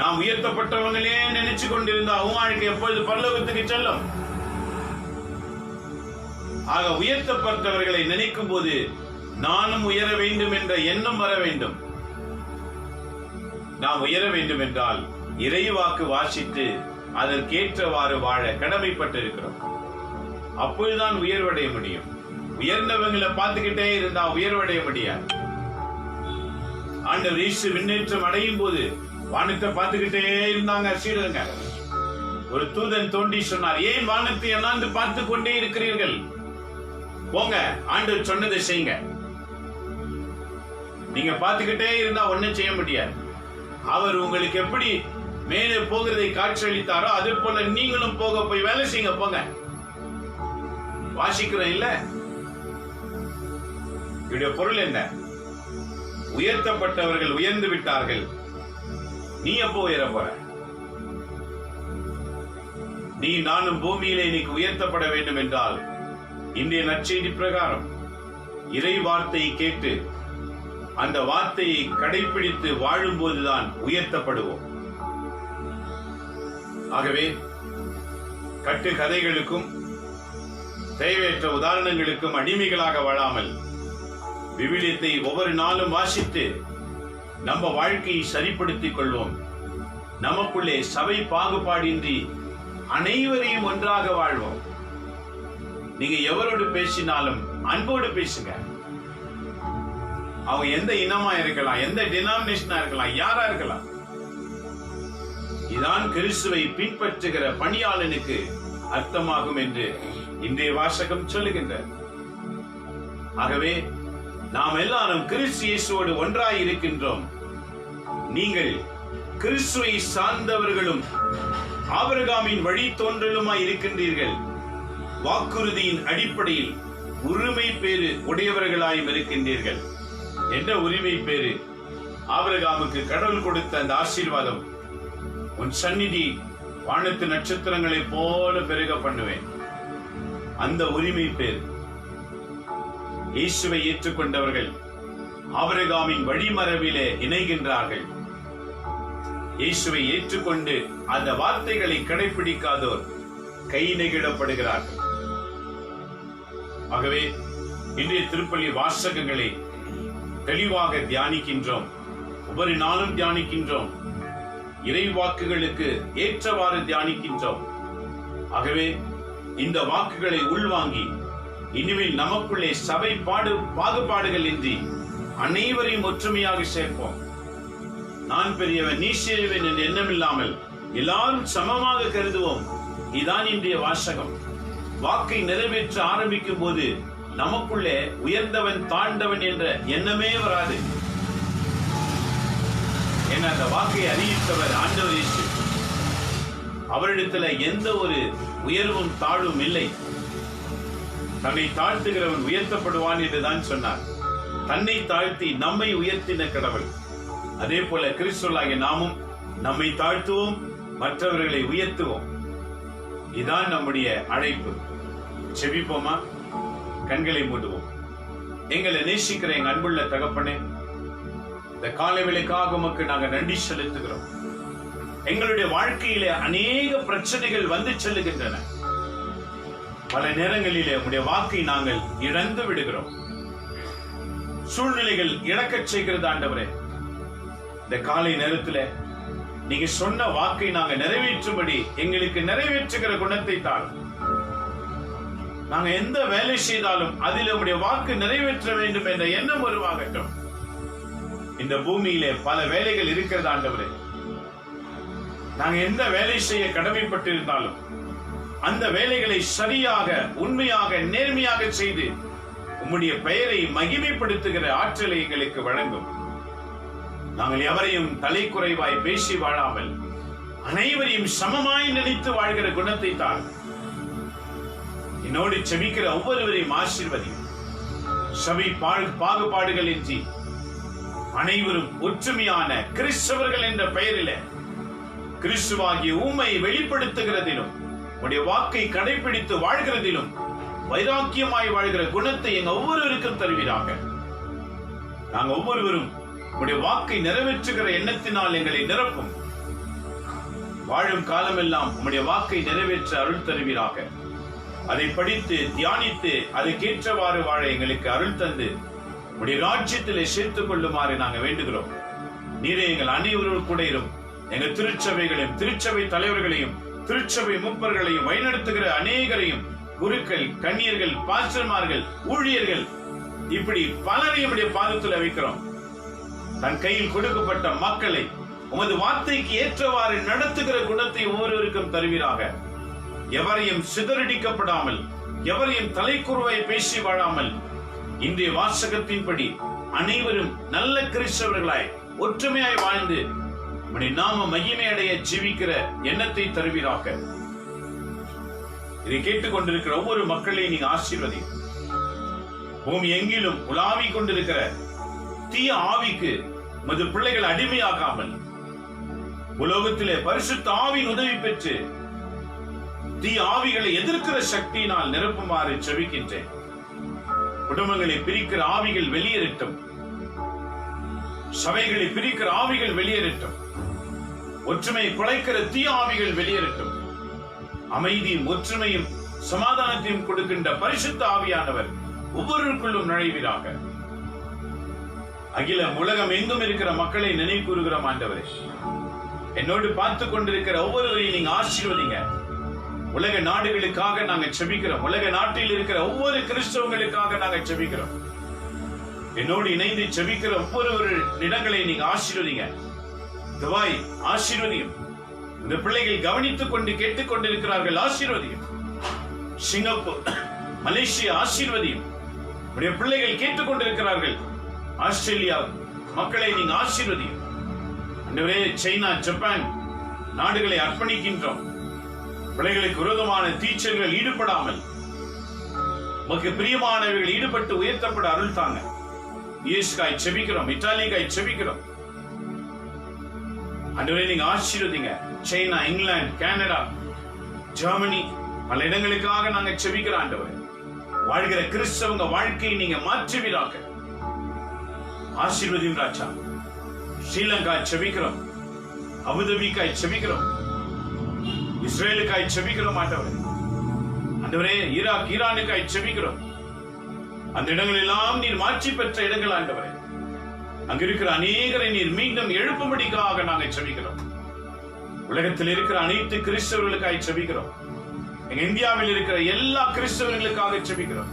நாம் உயர்த்தப்பட்டவங்களே நினைச்சு கொண்டிருந்த வாழ்க்கை எப்பொழுது பரலோகத்துக்கு செல்லும்? ஆக உயர்த்தப்பட்டவர்களை நினைக்கும் போது நானும் உயர வேண்டும் என்ற எண்ணம் வர வேண்டும். நாம் உயர வேண்டும் என்றால் இறைவாக்கு வாசித்து அதற்கேற்றவாறு வாழ கடமைப்பட்டிருக்கிறோம். அப்பொழுதுதான் உயர்வடைய முடியும். உயர்ந்தவங்களை பார்த்துக்கிட்டே இருந்தா உயர்வடைய முடியாது. ஆண்டவர் இயேசு விண்ணேற்றம் அடையும் போது வானத்தை பார்த்துக்கிட்டே இருந்தாங்க சீடருங்க. ஒரு தூதன் தோண்டி சொன்னார், ஏன் வானத்தை என்னாந்து பார்த்து கொண்டே இருக்கிறீர்கள்? போங்க, ஆண்டவர் சொன்னதை செய்யுங்க. நீங்க பார்த்துக்கிட்டே இருந்தா ஒன்னும் செய்ய முடியாது. அவர் உங்களுக்கு எப்படி மேலே போகிறதை காட்சியளித்தாரோ அதே போல நீங்களும் போய் வேலை செய்யுங்க. போங்க, வாசிக்கிறோம் இல்ல? இதோட பொருள் என்ன? உயர்த்தப்பட்டவர்கள் உயர்ந்து விட்டார்கள். நீ எப்போ உயர போற? நீ நானும் பூமியிலே இன்னைக்கு உயர்த்தப்பட வேண்டும் என்றால் இன்றைய நற்செய்தி பிரகாரம் இறை வார்த்தையை கேட்டு அந்த வார்த்தையை கடைபிடித்து வாழும் போதுதான் உயர்த்தப்படுவோம். ஆகவே கட்டு கதைகளுக்கும் தேவையற்ற உதாரணங்களுக்கும் அடிமைகளாக வாழாமல் விவிலியத்தை ஒவ்வொரு நாளும் வாசித்து நம்ம வாழ்க்கையை சரிப்படுத்திக் கொள்வோம். நமக்குள்ளே சபை பாகுபாடின்றி அனைவரையும் ஒன்றாக வாழ்வோம். நீங்க எவரோடு பேசினாலும் அன்போடு பேசுங்க. அவங்க எந்த இனமா இருக்கலாம், எந்த டினாமினேஷனா இருக்கலாம், யாரா இருக்கலாம். இதான் கிறிஸ்துவை பின்பற்றுகிற பணியாளனுக்கு அர்த்தமாகும் என்று இன்றைய வாசகம் சொல்லுகின்ற. ஆகவே நாம் எல்லாரும் கிறிஸ்து இயேசுவோடு ஒன்றாய் இருக்கின்றோம். நீங்கள் கிறிஸ்துவை சார்ந்தவர்களும் ஆபிரகாமின் வழி தோன்றலுமாய் இருக்கின்றீர்கள். வாக்குறுதியின் அடிப்படையில் உரிமை பேறு உடையவர்களாயும் இருக்கின்றீர்கள். என்ன உரிமை பேறு? ஆபிரகாமுக்கு கடவுள் கொடுத்த அந்த ஆசீர்வாதம், உன் சந்நிதி வானத்து நட்சத்திரங்களை போல பெருக பண்ணுவேன். அந்த உரிமை பேர். இயேசுவை ஏற்றுக்கொண்டவர்கள் ஆபிரகாமின் வழிமரபிலே இணைகின்றார்கள். இயேசுவை ஏற்றுக்கொண்டு அந்த வார்த்தைகளை கடைபிடிக்காதோர் கை நெகிழப்படுகிறார்கள். ஆகவே இன்றைய திருப்பலி வாசகங்களை தெளிவாக தியானிக்கின்றோம். ஒவ்வொரு நாளும் தியானிக்கின்றோம். இறை வாக்குகளுக்கு ஏற்றவாறு தியானிக்கின்றோம். ஆகவே இந்த வாக்குகளை உள்வாங்கி இனிமேல் நமக்குள்ளே சபை பாகுபாடுகள் இன்றி அனைவரையும் ஒற்றுமையாக சேர்ப்போம். நான் பெரியவன், நீ சிறியவன் என்ற எண்ணமில்லாமல் எல்லாரும் சமமாக கருதுவோம். இதான் இன்றைய வாசகம். வாக்கை நிறைவேற்ற ஆரம்பிக்கும் போது நமக்குள்ளே உயர்ந்தவன் தாழ்ந்தவன் என்ற எண்ணமே வராது. என அந்த வாக்கை அறிவித்தவர் ஆண்டவர் இயேசு. அவரிடத்துல எந்த ஒரு உயர்வும் தாழ்வும் இல்லை. தன்னை தாழ்த்துகிறவன் உயர்த்தப்படுவான் என்றுதான் சொன்னார். தன்னை தாழ்த்தி நம்மை உயர்த்தின கடவுள். அதே போல கிறிஸ்துவாகிய நாமும் நம்மை தாழ்த்துவோம், மற்றவர்களை உயர்த்துவோம். இதான் நம்முடைய அழைப்பு. செபிப்போமா? கண்களை மூடுவோம். எங்களை நேசிக்கிற எங்க அன்புள்ள தகப்பனே, இந்த காலை வேளைக்காக உமக்கு நாங்க நன்றி செலுத்துகிறோம். எங்களுடைய வாழ்க்கையிலே அநேக பிரச்சனைகள் வந்து செல்லுகின்றன. பல நேரங்களிலே உங்களுடைய வாக்கை நாங்கள் இழந்து விடுகிறோம். சூழ்நிலைகள் இழக்கச் செய்கிறது. ஆண்டவரே, இந்த காலை நேரத்தில் நீங்க சொன்ன வாக்கை நாங்க நிறைவேற்றும்படி எங்களுக்கு நிறைவேற்றுகிற குணத்தை தாரும். நாங்க எந்த வேலை செய்தாலும் அதில் உங்களுடைய வாக்கு நிறைவேற்ற வேண்டும் என்ற எண்ணம் உருவாகட்டும். இந்த பூமியிலே பல வேலைகள் இருக்கிறது ஆண்டவரே. நாங்க எந்த வேலை செய்ய கடமைப்பட்டிருந்தாலும் அந்த வேலைகளை சரியாக, உண்மையாக, நேர்மையாக செய்து உம்முடைய பெயரை மகிமைப்படுத்துகிற ஆற்றலை எங்களுக்கு வழங்கும். நாங்கள் எவரையும் தலை குறைவாய் பேசி வாழாமல் அனைவரையும் சமமாய் நினைத்து வாழ்கிற குணத்தை தான் என்னோடு செபிக்கிற ஒவ்வொருவரையும் ஆசீர்வதியும். சபை பாகுபாடுகள் இன்றி அனைவரும் ஒற்றுமையான கிறிஸ்தவர்கள் என்ற பெயரில் கிறிஸ்துவாகிய உம்மை வெளிப்படுத்துகிறதிலும் உடைய வாக்கை கடைபிடித்து வாழ்கிறதிலும் வைராக்கியமாய் வாழ்கிற குணத்தை எங்க ஒவ்வொருவருக்கும் தருவீராக. நாங்கள் ஒவ்வொருவரும் உடைய வாக்கை நிறைவேற்றுகிற எண்ணத்தினால் எங்களை நிரப்பும். வாழும் காலமெல்லாம் உம்முடைய வாக்கை நிறைவேற்ற அருள் தருவீராக. அதை படித்து தியானித்து அதுக்கேற்றவாறு வாழ எங்களுக்கு அருள் தந்து உடைய ராஜ்யத்திலே சேர்த்துக் கொள்ளுமாறு நாங்கள் வேண்டுகிறோம். நீரே எங்கள் அனைவரும் கூட இரும். எங்கள் திருச்சபைகளையும் திருச்சபை தலைவர்களையும் திருச்சபை மூப்பர்களையும் வழிநடத்துகிற அநேகரையும், குருக்கள், கன்னியர்கள், பாஸ்டர்மார்கள், ஊழியர்கள், இப்படி பலரையும் பாதத்தில் வைக்கிறோம். தன் கையில் கொடுக்கப்பட்ட மக்களை உமது வார்த்தைக்கு ஏற்றவாறு நடத்துகிற குணத்தை ஒவ்வொருவருக்கும் தருவீராக. எவரையும் சிதறடிக்கப்படாமல், எவரையும் தலைக்குருவாய் பேசி வாழாமல் இன்றைய வாசகத்தின்படி அனைவரும் நல்ல கிறிஸ்தவர்களாய் ஒற்றுமையாய் வாழ்ந்து உம்முடைய நாம மகிமை அடைய ஜீவிக்கிற எண்ணத்தை தருவீராக. இதை கேட்டுக்கொண்டிருக்கிற ஒவ்வொரு மக்களையும் நீங்க ஆசீர்வதி. பூமி எங்கிலும் உலாவி கொண்டிருக்கிற தீய ஆவிக்கு உமது பிள்ளைகள் அடிமையாகாமல் உலகத்திலே பரிசுத்த ஆவியின் உதவி பெற்று தீய ஆவிகளை எதிர்க்கிற சக்தியினால் நிரப்புமாறு செபிக்கின்றேன். குடும்பங்களை பிரிக்கிற ஆவிகள் வெளியேறட்டும். சபைகளை பிரிக்கிற ஆவிகள் வெளியேறட்டும். ஒற்றுமையை குலைக்கிற தீய ஆவிகள் வெளியேறட்டும். அமைதியும் ஒற்றுமையும் சமாதானத்தையும் கொடுக்கின்ற பரிசுத்த ஆவியானவர் ஒவ்வொருவருக்குள்ளும் நுழைவீராக. அகிலம் உலகம் எங்கும் இருக்கிற மக்களை நினைவு கூறுகிறோம் ஆண்டவரே. என்னோடு பார்த்து கொண்டிருக்கிற ஒவ்வொருவரையும் நீங்க ஆசீர்வதிங்க. உலக நாடுகளுக்காக நாங்க செபிக்கிறோம். உலக நாட்டில் இருக்கிற ஒவ்வொரு கிறிஸ்தவங்களுக்காக நாங்க செபிக்கிறோம். என்னோடு இணைந்து செபிக்கிற ஒவ்வொரு இடங்களை நீங்க ஆசீர்வதிங்க. துபாய் ஆசீர்வதியும். இந்த பிள்ளைகள் கவனித்துக் கொண்டு கேட்டுக் கொண்டிருக்கிறார்கள், ஆசீர்வதியும். சிங்கப்பூர், மலேசியா ஆசீர்வதியும். உடைய பிள்ளைகள் கேட்டுக் கொண்டிருக்கிறார்கள். ஆஸ்திரேலியா மக்களை நீங்க ஆசீர்வதியும். சைனா, ஜப்பான் நாடுகளை அர்ப்பணிக்கின்றோம். பிள்ளைகளுக்கு விரோதமான தீச்சல்கள் ஈடுபடாமல் உமக்கு பிரியமானவர்கள் ஈடுபட்டு உயர்த்தப்பட அருள் தாங்க. ஈஸ்காய் செபிக்கிறோம், இத்தாலிக்காய் செபிக்கிறோம். ஆண்டவரே நீங்க ஆசீர்வதிங்க. சைனா, இங்கிலாந்து, கனடா, ஜெர்மனி பல இடங்களுக்காக நாங்க செபிக்கிறோம். ஆண்டவரே வாழ்கிற கிறிஸ்தவங்க வாழ்க்கையை நீங்க மாற்றுவீராக. ஆசீர்வதியும் ராஜா. ஸ்ரீலங்காய் செபிக்கிறோம், அபுதாபிக்காய் செபிக்கிறோம், இஸ்ரேலுக்காய் செபிக்கிறோம். ஆண்டவரே ஈராக், ஈரானுக்காய் செபிக்கிறோம். அந்த இடங்கள் எல்லாம் நீர் மாற்றி பெற்ற இடங்கள் ஆண்டவரே. அங்க இருக்கிற அநேகரை நீர் மீண்டும் எழுப்பும்படிக்காக நாங்கள் செபிக்கிறோம். உலகத்தில் இருக்கிற அனைத்து கிறிஸ்தவர்களுக்காய் செபிக்கிறோம். எங்க இந்தியாவில் இருக்கிற எல்லா கிறிஸ்தவர்களுக்காக செபிக்கிறோம்.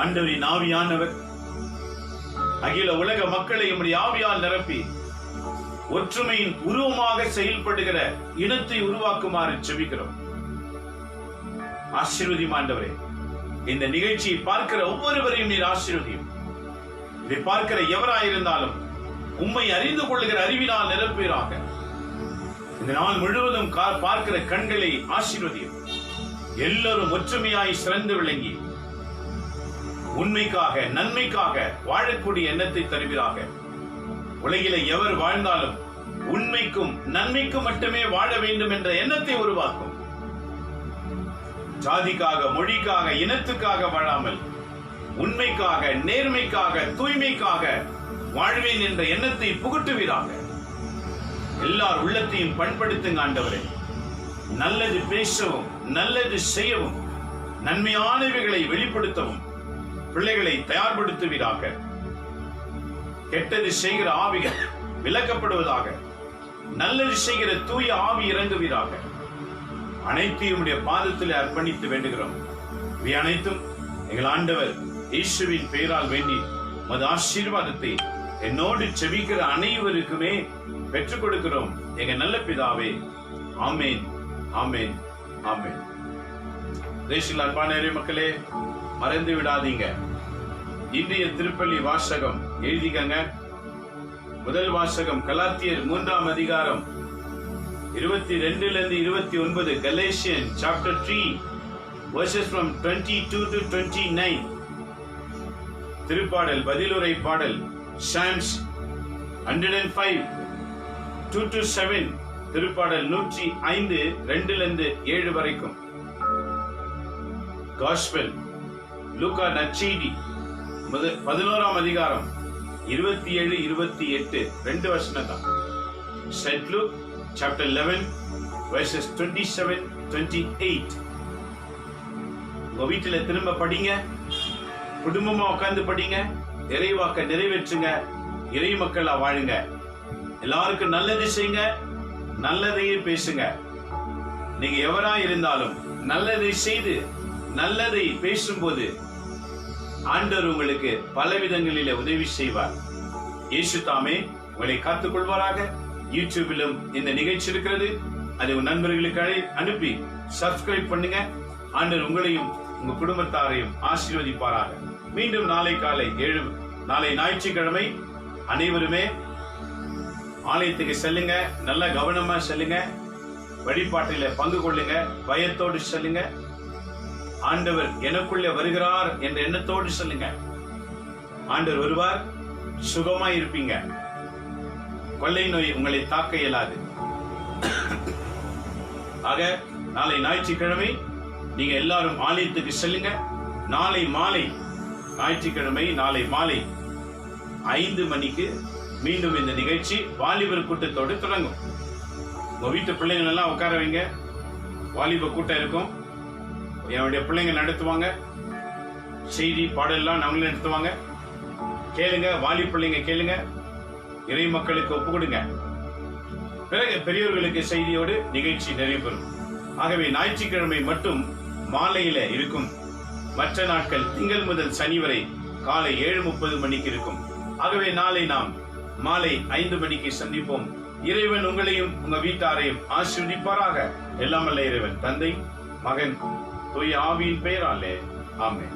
ஆண்டவரின் ஆவியானவர் அகில உலக மக்களை உம்முடைய ஆவியால் நிரப்பி ஒற்றுமையின் உருவமாக செயல்படுகிற இனத்தை உருவாக்குமாறு செபிக்கிறோம். ஆசீர்வதியும் ஆண்டவரே. இந்த நிகழ்ச்சியை பார்க்கிற ஒவ்வொருவரையும் நீர் ஆசீர்வதியும். இதை பார்க்கிற எவராயிருந்தாலும் உம்மை அறிந்து கொள்ளுகிற அறிவினால் நிரப்பீராக. இந்த நாள் முழுவதும் பார்க்கிற கண்களை ஆசீர்வதியும். எல்லோரும் ஒற்றுமையாய் சிறந்து விளங்கி உண்மைக்காக, நன்மைக்காக வாழக்கூடிய எண்ணத்தை தருவீராக. உலகில எவர் வாழ்ந்தாலும் உண்மைக்கும் நன்மைக்கும் மட்டுமே வாழ வேண்டும் என்ற எண்ணத்தை உருவாக்கும். ஜாதிக்காக, மொழிக்காக, இனத்துக்காக வாழாமல் உண்மைக்காக, நேர்மைக்காக, தூய்மைக்காக வாழ்வேன் என்ற எண்ணத்தை புகுட்டுவீராக. எல்லார் உள்ளத்தையும் பண்படுத்துங்க ஆண்டவரே. நல்லது பேசவும், நல்லது செய்யவும், நன்மையானவைகளை வெளிப்படுத்தவும் பிள்ளைகளை தயார்படுத்துவீராக. கெட்டது செய்கிற ஆவிகள் விலக்கப்படுவதாக. நல்லது செய்கிற தூய ஆவி இறங்குவீராக. அனைத்தையும் பாதத்தில் அர்ப்பணித்து வேண்டுகிறோம். இவை அனைத்தும் எங்கள் ஆண்டவர் இயேசுவின் பெயரால் வேண்டி மது ஆசீர்வாதத்தை என்னோடு செபிக்கிற அனைவருக்குமே பெற்றுக் கொடுக்கிறோம். எங்க நல்ல பிதாவே, ஆமேன், ஆமேன், ஆமேன். தேசிய அன்பான மக்களே, மறந்து விடாதீங்க. இன்றைய திருப்பலி வாசகம் எழுதிக்கங்க. முதல் வாசகம் கலாத்தியர் 3ஆம் அதிகாரம் 22 இருந்து 29. Galatians chapter 3 verses from 22 to 29. திருப்பாடல் பதிலுரை பாடல் Psalms 105 2 to 7. திருப்பாடல் 105 2 இருந்து 7 வரைக்கும். Gospel லூக்கா நற்செய்தி 11ஆம் அதிகாரம் 27 28 2 வசனம் தான். St. Luke chapter 11 verses 27 28. உங்க வீட்டுல திரும்ப படிங்க, குடும்பமா உட்கார்ந்து படிங்க, இறைவாக்க நிறைவேற்றுங்க, இறை மக்களா வாழுங்க. எல்லாருக்கும் நல்லது செய்யுங்க, நல்லதையே பேசுங்க. நீங்க எவரா இருந்தாலும் நல்லதை செய்து நல்லதை பேசும்போது ஆண்டவர் உங்களுக்கு பல விதங்களிலே உதவி செய்வார். இயேசு தாமே உங்களை காத்துக் கொள்வாராக. யூடியூபிலும் இந்த நிகழ்ச்சி இருக்கிறது. அதை உங்க நண்பர்களுக்கு அனுப்பி சப்ஸ்கிரைப் பண்ணுங்க. ஆண்டவர் உங்களையும் உங்க குடும்பத்தாரையும் ஆசீர்வதிப்பாராக. மீண்டும் நாளை காலை 7, நாளை ஞாயிற்றுக்கிழமை அனைவருமே ஆலயத்துக்கு செல்லுங்க. நல்ல கவனமா செல்லுங்க. வழிபாட்டில பங்கு கொள்ளுங்க. பயத்தோடு செல்லுங்க. ஆண்டவர் எனக்குள்ளே வருகிறார் என்ற எண்ணத்தோடு சொல்லுங்க. ஆண்டவர் வருவார். சுகமாய் இருப்பீங்க. கொள்ளை நோய் உங்களை தாக்க இயலாது. ஆக நாளை ஞாயிற்றுக்கிழமை நீங்க எல்லாரும் ஆலயத்துக்கு செல்லுங்க. நாளை மாலை ஞாயிற்றுக்கிழமை நாளை மாலை 5 மணிக்கு மீண்டும் இந்த நிகழ்ச்சி வாலிபர் கூட்டத்தோடு தொடங்கும். உங்க வீட்டு பிள்ளைங்கள் எல்லாம் உட்கார வைங்க. வாலிப கூட்டம் இருக்கும். என்னுடைய பிள்ளைங்க நடத்துவாங்க. செய்தி பாடலாம் நம்மளும் நடத்துவாங்க. கேளுங்க. வாலி பிள்ளைங்க கேளுங்க. இறை மக்களுக்கு ஒப்பு கொடுங்க. பிறகு பெரியவர்களுக்கு செய்தியோடு நிகழ்ச்சி நிறைவு பெறும். ஆகவே ஞாயிற்றுக்கிழமை மட்டும் மாலையில இருக்கும். மற்ற நாட்கள் திங்கள் முதல் சனி வரை காலை 7:30 மணிக்கு இருக்கும். ஆகவே நாளை நாம் மாலை 5 மணிக்கு சந்திப்போம். இறைவன் உங்களையும் உங்க வீட்டாரையும் ஆசீர்வதிப்பாராக. எல்லாம் வல்ல இறைவன் தந்தை, மகன், தூய ஆவியின் பெயராலே ஆமென்.